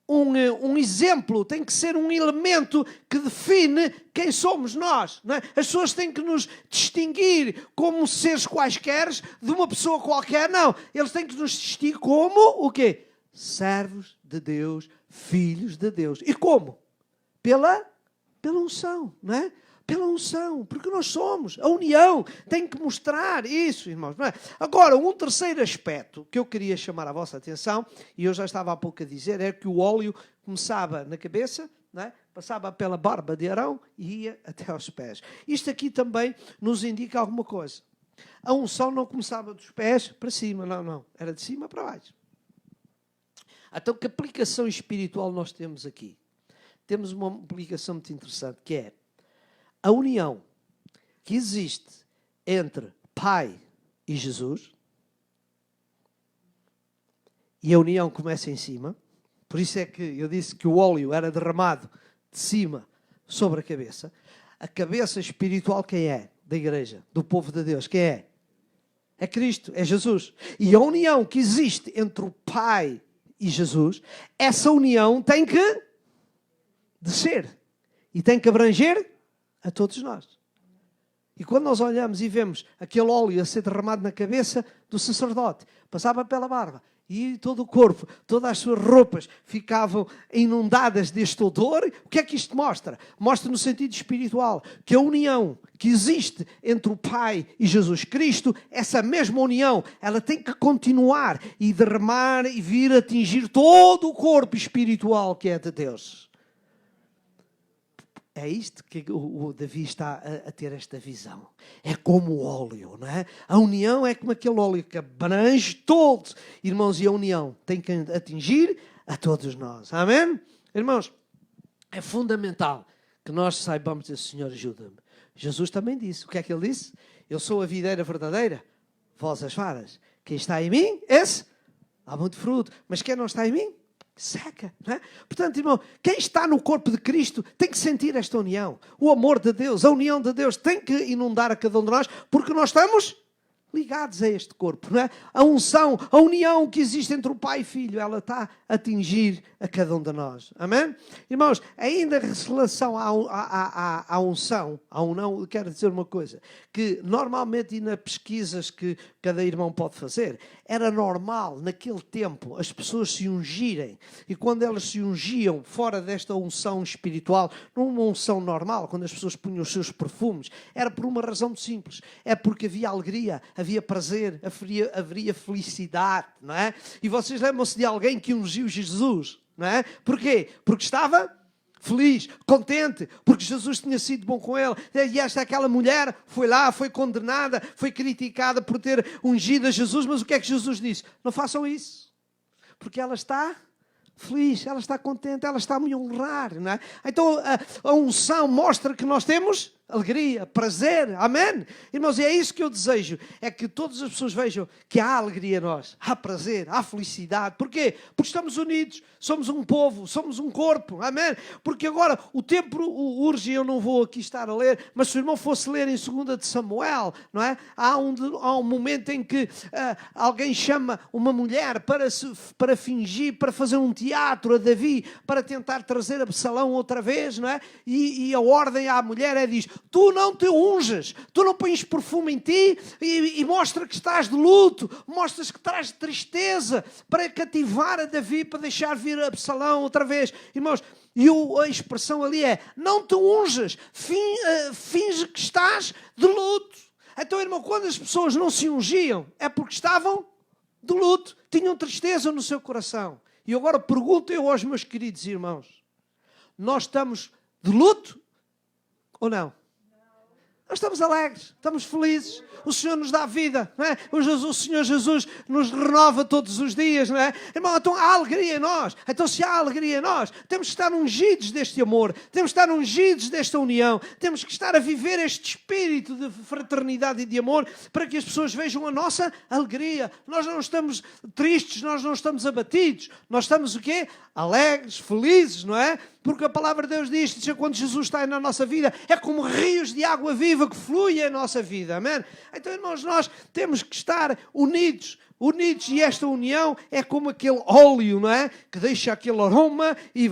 um exemplo, tem que ser um elemento que define quem somos nós, não é? As pessoas têm que nos distinguir como seres quaisquer de uma pessoa qualquer, não. Eles têm que nos distinguir como o quê? Servos de Deus, filhos de Deus. E como? Pela unção, não é? Pela unção, porque nós somos. A união tem que mostrar isso, irmãos. Não é? Agora, um terceiro aspecto que eu queria chamar a vossa atenção, e eu já estava há pouco a dizer, é que o óleo começava na cabeça, não é? Passava pela barba de Arão e ia até aos pés. Isto aqui também nos indica alguma coisa. A unção não começava dos pés para cima, não. Era de cima para baixo. Então, que aplicação espiritual nós temos aqui? Temos uma aplicação muito interessante, que é a união que existe entre Pai e Jesus. E a união começa em cima. Por isso é que eu disse que o óleo era derramado de cima sobre a cabeça. A cabeça espiritual quem é? Da igreja, do povo de Deus. Quem é? É Cristo, é Jesus. E a união que existe entre o Pai e Jesus, essa união tem que descer. E tem que abranger a todos nós. E quando nós olhamos e vemos aquele óleo a ser derramado na cabeça do sacerdote, passava pela barba, e todo o corpo, todas as suas roupas ficavam inundadas deste odor. O que é que isto mostra? Mostra no sentido espiritual que a união que existe entre o Pai e Jesus Cristo, essa mesma união, ela tem que continuar e derramar e vir atingir todo o corpo espiritual que é de Deus. É isto que o Davi está a ter esta visão. É como o óleo, não é? A união é como aquele óleo que abrange todos. Irmãos, e a união tem que atingir a todos nós. Amém? Irmãos, é fundamental que nós saibamos dizer, Senhor, ajuda-me. Jesus também disse. O que é que ele disse? Eu sou a videira verdadeira, vós as varas. Quem está em mim, esse há muito fruto. Mas quem não está em mim, seca, não é? Portanto, irmão, quem está no corpo de Cristo tem que sentir esta união. O amor de Deus, a união de Deus tem que inundar a cada um de nós, porque nós estamos ligados a este corpo, não é? A unção, a união que existe entre o Pai e Filho, ela está a atingir a cada um de nós. Amém? Irmãos, ainda em relação à unção, ao não, quero dizer uma coisa, que normalmente e nas pesquisas que cada irmão pode fazer, era normal naquele tempo as pessoas se ungirem, e quando elas se ungiam fora desta unção espiritual, numa unção normal, quando as pessoas punham os seus perfumes, era por uma razão muito simples, é porque havia alegria, havia prazer, haveria felicidade, não é? E vocês lembram-se de alguém que ungiu Jesus, não é? Porquê? Porque estava feliz, contente, porque Jesus tinha sido bom com ele. E aquela mulher foi lá, foi condenada, foi criticada por ter ungido a Jesus, mas o que é que Jesus disse? Não façam isso, porque ela está feliz, ela está contente, ela está a me honrar, não é? Então a unção mostra que nós temos alegria, prazer, amém? Irmãos, e é isso que eu desejo, é que todas as pessoas vejam que há alegria em nós, há prazer, há felicidade. Porquê? Porque estamos unidos, somos um povo, somos um corpo, amém? Porque agora o tempo urge, eu não vou aqui estar a ler, mas se o irmão fosse ler em 2 de Samuel, não é? Há um momento em que alguém chama uma mulher para fingir, para fazer um teatro a Davi, para tentar trazer Absalão outra vez, não é? E a ordem à mulher diz, tu não te unges, tu não pões perfume em ti e mostra que estás de luto, mostras que traz tristeza para cativar a Davi, para deixar vir Absalão outra vez. Irmãos, e a expressão ali é, não te unges, finge que estás de luto. Então, irmão, quando as pessoas não se ungiam, é porque estavam de luto, tinham tristeza no seu coração. E agora pergunto eu aos meus queridos irmãos, nós estamos de luto ou não? Nós estamos alegres, estamos felizes. O Senhor nos dá vida, não é? O Senhor Jesus nos renova todos os dias, não é? Irmão, então há alegria em nós. Então se há alegria em nós, temos que estar ungidos deste amor, temos que estar ungidos desta união, temos que estar a viver este espírito de fraternidade e de amor para que as pessoas vejam a nossa alegria. Nós não estamos tristes, nós não estamos abatidos. Nós estamos o quê? Alegres, felizes, não é? Porque a palavra de Deus diz que quando Jesus está na nossa vida, é como rios de água viva que fluem a nossa vida, amém? Então, irmãos, nós temos que estar unidos, e esta união é como aquele óleo, não é? Que deixa aquele aroma e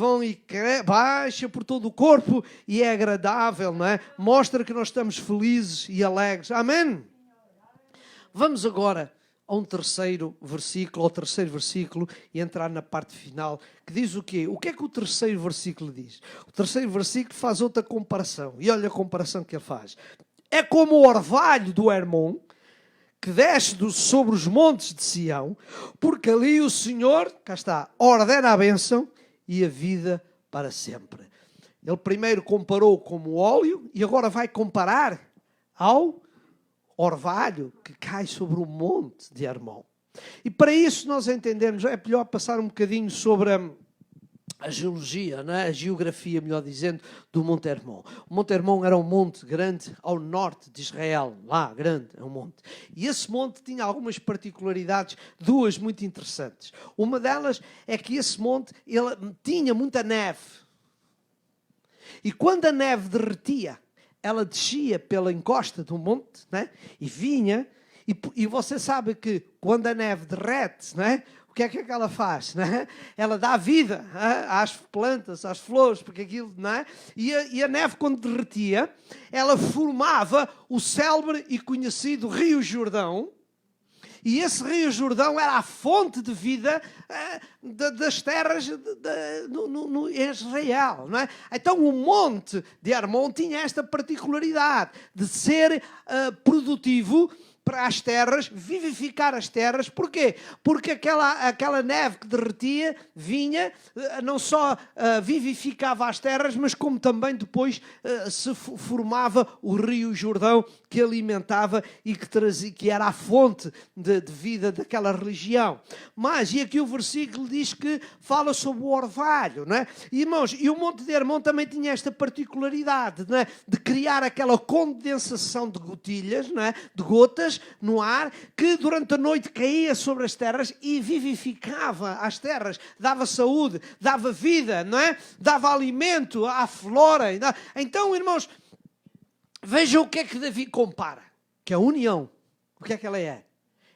baixa por todo o corpo e é agradável, não é? Mostra que nós estamos felizes e alegres, amém? Vamos agora ao terceiro versículo e entrar na parte final, que diz o quê? O que é que o terceiro versículo diz? O terceiro versículo faz outra comparação, e olha a comparação que ele faz. É como o orvalho do Hermon, que desce sobre os montes de Sião, porque ali o Senhor, cá está, ordena a bênção e a vida para sempre. Ele primeiro comparou como o óleo, e agora vai comparar ao orvalho que cai sobre o monte de Hermon. E para isso nós entendemos, é melhor passar um bocadinho sobre a geologia, não é? A geografia, melhor dizendo, do Monte Hermon. O Monte Hermon era um monte grande ao norte de Israel, lá, grande, é um monte. E esse monte tinha algumas particularidades, duas muito interessantes. Uma delas é que esse monte ele tinha muita neve. E quando a neve derretia, ela descia pela encosta do monte, né? E vinha, e você sabe que quando a neve derrete, né? O que é que ela faz? Né? Ela dá vida, né? Às plantas, às flores, porque aquilo, né? E a neve, quando derretia, ela formava o célebre e conhecido Rio Jordão. E esse Rio Jordão era a fonte de vida das terras em Israel. Não é? Então o monte de Hermon tinha esta particularidade de ser produtivo para as terras, vivificar as terras. Porquê? Porque aquela neve que derretia vinha, não só vivificava as terras, mas como também depois se formava o Rio Jordão, que alimentava e que era a fonte de vida daquela região. Mas, e aqui o versículo diz que fala sobre o orvalho, não é? E, irmãos, e o Monte de Hermon também tinha esta particularidade, não é? De criar aquela condensação de gotilhas, não é? De gotas no ar, que durante a noite caía sobre as terras e vivificava as terras, dava saúde, dava vida, não é? Dava alimento à flora. Então, irmãos, vejam o que é que Davi compara, que a união, o que é que ela é?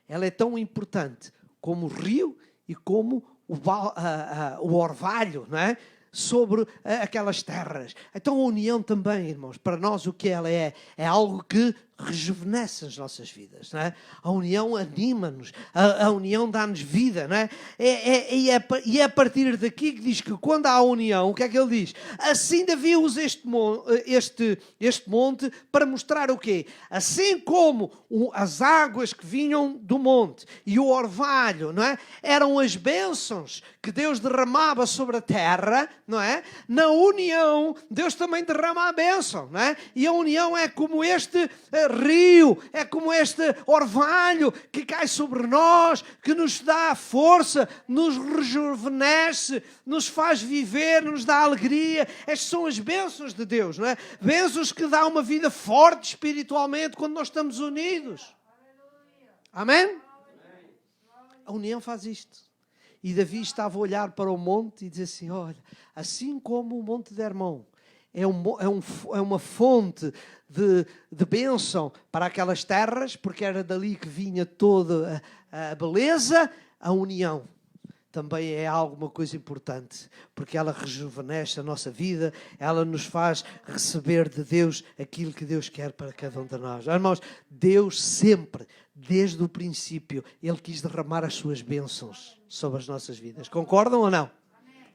Ela é tão importante como o rio e como o orvalho, não é? Sobre aquelas terras. Então a união também, irmãos, para nós o que ela é? É algo que rejuvenesce as nossas vidas, não é? A união anima-nos, a união dá-nos vida, não é? E é a partir daqui que diz que quando há união, o que é que ele diz? Assim Davi usa este monte para mostrar o quê? Assim como as águas que vinham do monte e o orvalho, não é? Eram as bênçãos que Deus derramava sobre a terra, não é? Na união, Deus também derrama a bênção, não é? E a união é como este rio, é como este orvalho que cai sobre nós, que nos dá força, nos rejuvenesce, nos faz viver, nos dá alegria. Estas são as bênçãos de Deus, não é? Bênçãos que dão uma vida forte espiritualmente quando nós estamos unidos. Amém? A união faz isto. E Davi estava a olhar para o monte e dizer assim, olha, assim como o Monte de Hermon é uma fonte de bênção para aquelas terras, porque era dali que vinha toda a beleza, a união também é alguma coisa importante, porque ela rejuvenesce a nossa vida, ela nos faz receber de Deus aquilo que Deus quer para cada um de nós. Irmãos, Deus sempre, desde o princípio, Ele quis derramar as suas bênçãos sobre as nossas vidas. Concordam ou não?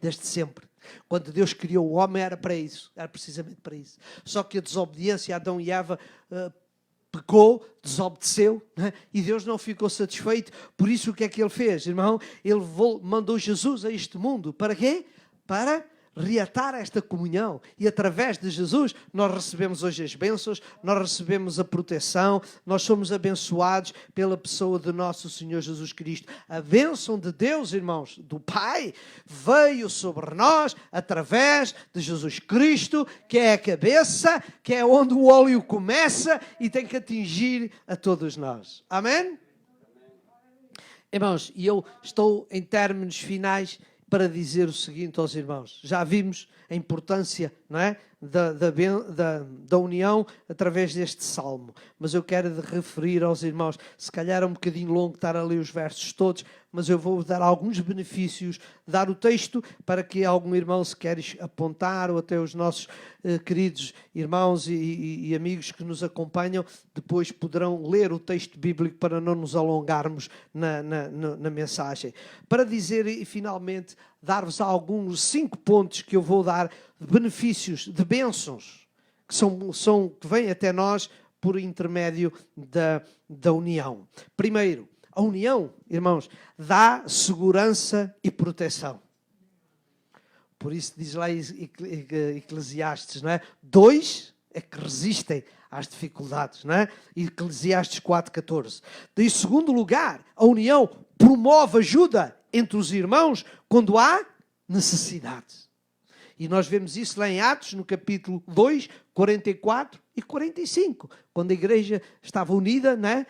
Desde sempre. Quando Deus criou o homem era para isso, era precisamente para isso. Só que a desobediência, Adão e Eva pecou, desobedeceu, né? E Deus não ficou satisfeito. Por isso o que é que Ele fez, irmão? Ele mandou Jesus a este mundo. Para quê? Para reatar esta comunhão. E através de Jesus nós recebemos hoje as bênçãos, nós recebemos a proteção, nós somos abençoados pela pessoa de nosso Senhor Jesus Cristo. A bênção de Deus, irmãos, do Pai, veio sobre nós através de Jesus Cristo, que é a cabeça, que é onde o óleo começa e tem que atingir a todos nós. Amém? Irmãos, e eu estou em términos finais para dizer o seguinte aos irmãos. Já vimos a importância, não é? da união através deste salmo. Mas eu quero referir aos irmãos, se calhar é um bocadinho longo estar a ler os versos todos, mas eu vou dar alguns benefícios, dar o texto para que algum irmão se quer apontar, ou até os nossos queridos irmãos e amigos que nos acompanham, depois poderão ler o texto bíblico para não nos alongarmos na mensagem. Para dizer e finalmente dar-vos alguns 5 pontos que eu vou dar de benefícios, de bênçãos, que vêm até nós por intermédio da união. Primeiro, a união, irmãos, dá segurança e proteção. Por isso diz lá Eclesiastes, não é? 2 é que resistem às dificuldades, não é? Eclesiastes 4:14. Em segundo lugar, a união promove ajuda entre os irmãos quando há necessidade. E nós vemos isso lá em Atos, no capítulo 2, 44 e 45. Quando a igreja estava unida, né?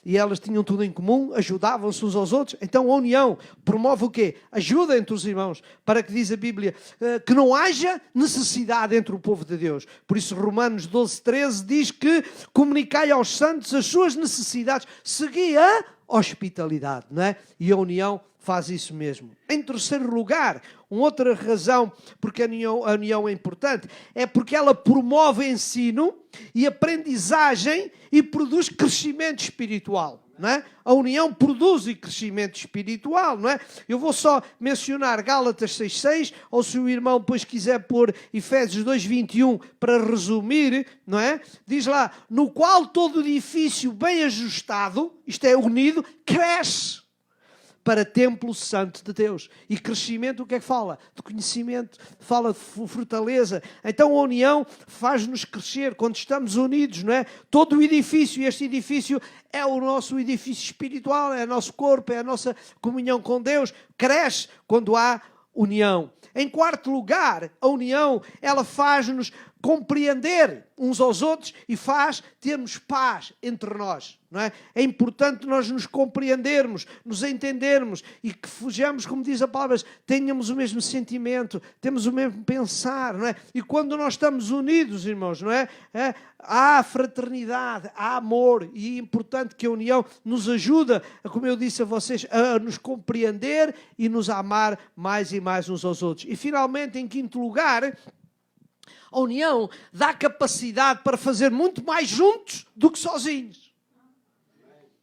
E elas tinham tudo em comum, ajudavam-se uns aos outros. Então a união promove o quê? Ajuda entre os irmãos. Para que diz a Bíblia que não haja necessidade entre o povo de Deus. Por isso Romanos 12:13 diz que comunicai aos santos as suas necessidades. Segui a hospitalidade, não é? E a união faz isso mesmo. Em terceiro lugar, uma outra razão porque a união é importante é porque ela promove ensino e aprendizagem e produz crescimento espiritual. Não é? A união produz crescimento espiritual, não é? Eu vou só mencionar Gálatas 6:6, ou se o irmão depois quiser pôr Efésios 2:21 para resumir, não é? Diz lá, no qual todo edifício bem ajustado, isto é, unido, cresce para templo santo de Deus. E crescimento, o que é que fala? De conhecimento, fala de fortaleza. Então a união faz-nos crescer quando estamos unidos, não é? Todo o edifício, e este edifício é o nosso edifício espiritual, é o nosso corpo, é a nossa comunhão com Deus, cresce quando há união. Em quarto lugar, a união, ela faz-nos compreender uns aos outros e faz termos paz entre nós, não é? É importante nós nos compreendermos, nos entendermos e que fujamos, como diz a palavra, tenhamos o mesmo sentimento, temos o mesmo pensar, não é? E quando nós estamos unidos, irmãos, não é? Há fraternidade, há amor e é importante que a união nos ajuda, como eu disse a vocês, a nos compreender e nos amar mais e mais uns aos outros. E finalmente, em quinto lugar, a união dá capacidade para fazer muito mais juntos do que sozinhos.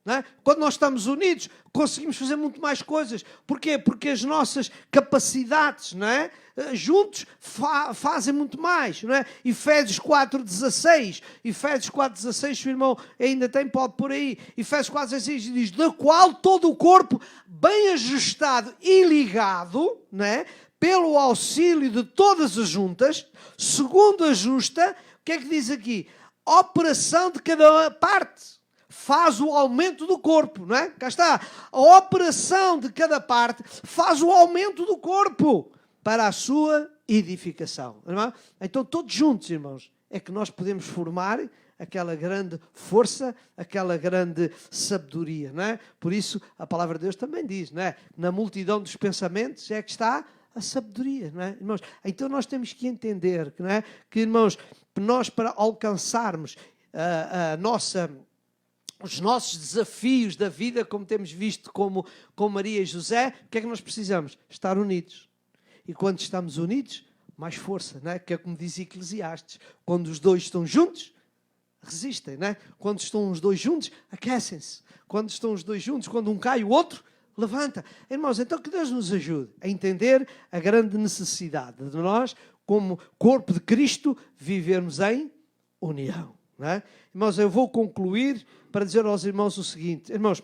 Não é? Quando nós estamos unidos, conseguimos fazer muito mais coisas. Porquê? Porque as nossas capacidades, não é? Juntos fazem muito mais. Não é? Efésios 4:16. Efésios 4:16, se o irmão ainda tem, pode por aí. Efésios 4:16 diz, da qual todo o corpo, bem ajustado e ligado, não é? Pelo auxílio de todas as juntas, segundo a justa, o que é que diz aqui? Operação de cada parte faz o aumento do corpo, não é? Cá está. A operação de cada parte faz o aumento do corpo para a sua edificação. Irmão? Então, todos juntos, irmãos, é que nós podemos formar aquela grande força, aquela grande sabedoria, não é? Por isso, a palavra de Deus também diz, não é? Na multidão dos pensamentos é que está a sabedoria, não é, irmãos? Então nós temos que entender, não é? Que, irmãos, nós para alcançarmos os nossos desafios da vida, como temos visto com Maria e José, o que é que nós precisamos? Estar unidos. E quando estamos unidos, mais força, não é? Que é como diz Eclesiastes, quando os dois estão juntos, resistem, não é? Quando estão os dois juntos, aquecem-se. Quando estão os dois juntos, quando um cai, o outro levanta. Irmãos, então que Deus nos ajude a entender a grande necessidade de nós, como corpo de Cristo, vivermos em união. Não é? Irmãos, eu vou concluir para dizer aos irmãos o seguinte. Irmãos,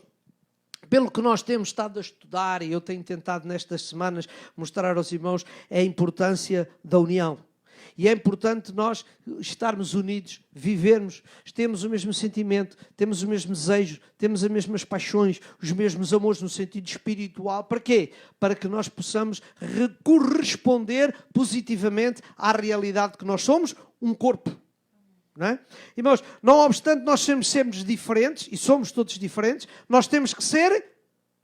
pelo que nós temos estado a estudar, e eu tenho tentado nestas semanas mostrar aos irmãos a importância da união. E é importante nós estarmos unidos, vivermos, temos o mesmo sentimento, temos o mesmo desejo, temos as mesmas paixões, os mesmos amores no sentido espiritual. Para quê? Para que nós possamos corresponder positivamente à realidade que nós somos, um corpo. Não é? Irmãos, não obstante nós sermos diferentes, e somos todos diferentes, nós temos que ser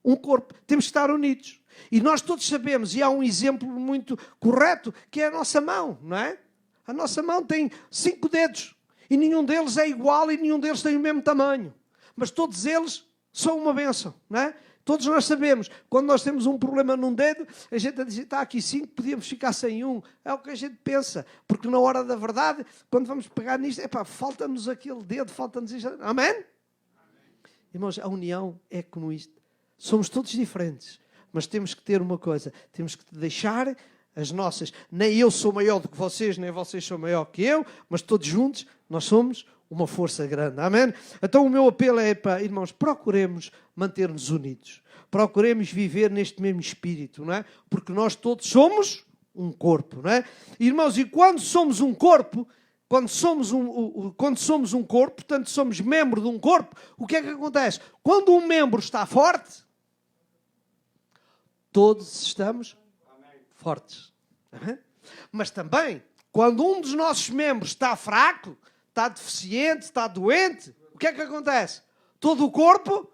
um corpo, temos que estar unidos. E nós todos sabemos, e há um exemplo muito correto, que é a nossa mão, não é? A nossa mão tem 5 dedos, e nenhum deles é igual, e nenhum deles tem o mesmo tamanho. Mas todos eles são uma bênção, não é? Todos nós sabemos, quando nós temos um problema num dedo, a gente diz, está aqui 5, podíamos ficar sem um. É o que a gente pensa, porque na hora da verdade, quando vamos pegar nisto, falta-nos aquele dedo, falta-nos isto. Amém? Amém? Irmãos, a união é como isto. Somos todos diferentes, mas temos que ter uma coisa, temos que deixar as nossas, nem eu sou maior do que vocês, nem vocês são maior que eu, mas todos juntos nós somos uma força grande. Amém? Então o meu apelo é para, irmãos, procuremos manter-nos unidos. Procuremos viver neste mesmo espírito, não é? Porque nós todos somos um corpo, não é? Irmãos, e quando somos um corpo, quando somos um corpo, portanto somos membro de um corpo, o que é que acontece? Quando um membro está forte, todos estamos fortes. Mas também, quando um dos nossos membros está fraco, está deficiente, está doente, o que é que acontece? Todo o corpo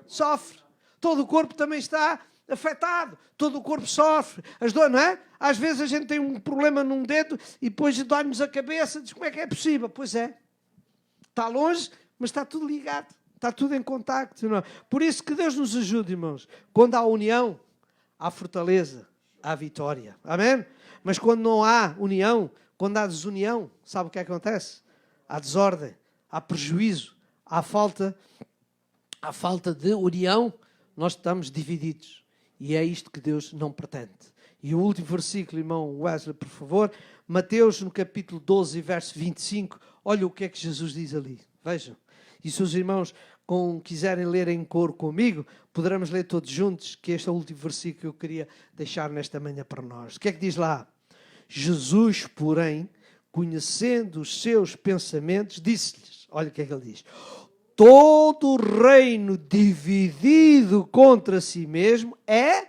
sofre. Todo o corpo também está afetado. Todo o corpo sofre. As dores, não é? Às vezes a gente tem um problema num dedo e depois dói-nos a cabeça. Diz, como é que é possível? Pois é. Está longe, mas está tudo ligado. Está tudo em contacto. Não é? Por isso que Deus nos ajude, irmãos. Quando há união, há fortaleza, há vitória. Amém? Mas quando não há união, quando há desunião, sabe o que acontece? Há desordem, há prejuízo, há falta de união, nós estamos divididos. E é isto que Deus não pretende. E o último versículo, irmão Wesley, por favor, Mateus, no capítulo 12, verso 25, olha o que é que Jesus diz ali. Vejam. E se os irmãos quiserem ler em coro comigo, poderemos ler todos juntos, que este é o último versículo que eu queria deixar nesta manhã para nós. O que é que diz lá? Jesus, porém, conhecendo os seus pensamentos, disse-lhes, olha o que é que ele diz, todo o reino dividido contra si mesmo é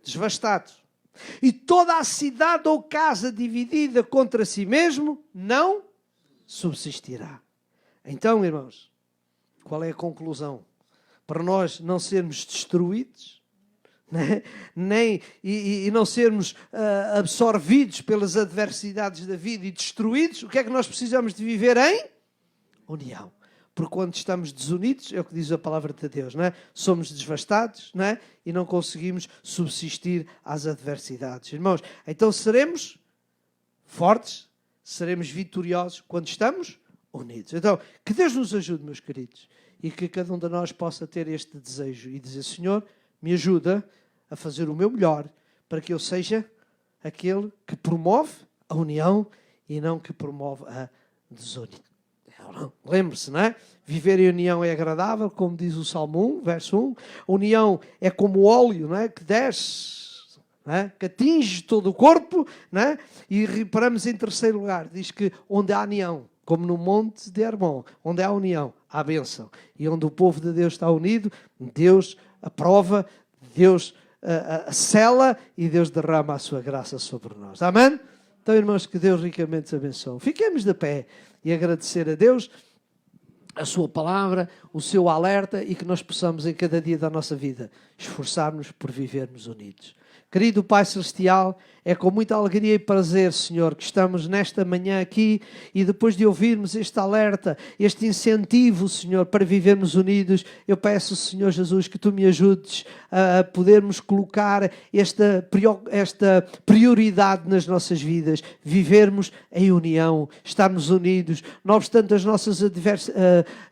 devastado. E toda a cidade ou casa dividida contra si mesmo não subsistirá. Então, irmãos, qual é a conclusão? Para nós não sermos destruídos, né? e não sermos absorvidos pelas adversidades da vida e destruídos, o que é que nós precisamos de viver em união? Porque quando estamos desunidos, é o que diz a palavra de Deus, não é? Somos devastados, não é? E não conseguimos subsistir às adversidades. Irmãos, então seremos fortes, seremos vitoriosos quando estamos unidos. Então, que Deus nos ajude, meus queridos, e que cada um de nós possa ter este desejo e dizer, Senhor, me ajuda a fazer o meu melhor para que eu seja aquele que promove a união e não que promove a desunião. Lembre-se, não é? Viver em união é agradável, como diz o Salmo 1, verso 1. A união é como o óleo, não é? Que desce, não é? Que atinge todo o corpo, não é? E reparamos em terceiro lugar, diz que onde há união, como no monte de Hermon, onde há união, há bênção. E onde o povo de Deus está unido, Deus aprova, Deus sela e Deus derrama a sua graça sobre nós. Amém? Então, irmãos, que Deus ricamente os abençoe. Fiquemos de pé e agradecer a Deus a sua palavra, o seu alerta e que nós possamos em cada dia da nossa vida esforçar-nos por vivermos unidos. Querido Pai Celestial, é com muita alegria e prazer, Senhor, que estamos nesta manhã aqui e depois de ouvirmos este alerta, este incentivo, Senhor, para vivermos unidos, eu peço, Senhor Jesus, que Tu me ajudes a podermos colocar esta prioridade nas nossas vidas, vivermos em união, estarmos unidos, não obstante as nossas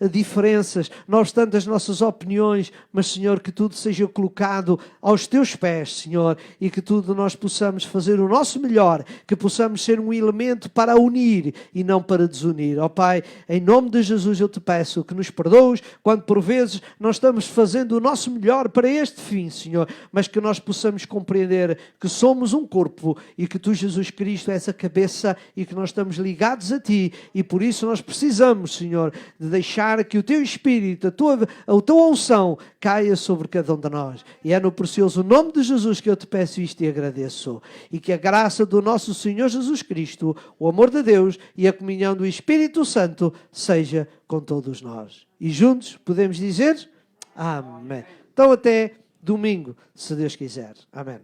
diferenças, não obstante as nossas opiniões, mas, Senhor, que tudo seja colocado aos Teus pés, Senhor, e que tudo nós possamos fazer o nosso melhor, que possamos ser um elemento para unir e não para desunir. Ó Pai, em nome de Jesus eu te peço que nos perdoes quando por vezes não estamos fazendo o nosso melhor para este fim, Senhor, mas que nós possamos compreender que somos um corpo e que Tu, Jesus Cristo, és a cabeça e que nós estamos ligados a Ti e por isso nós precisamos, Senhor, de deixar que o Teu Espírito, a Tua unção caia sobre cada um de nós. E é no precioso nome de Jesus que eu te peço isto e agradeço. E que a graça do nosso Senhor Jesus Cristo, o amor de Deus e a comunhão do Espírito Santo seja com todos nós. E juntos podemos dizer amém. Então até domingo, se Deus quiser. Amém.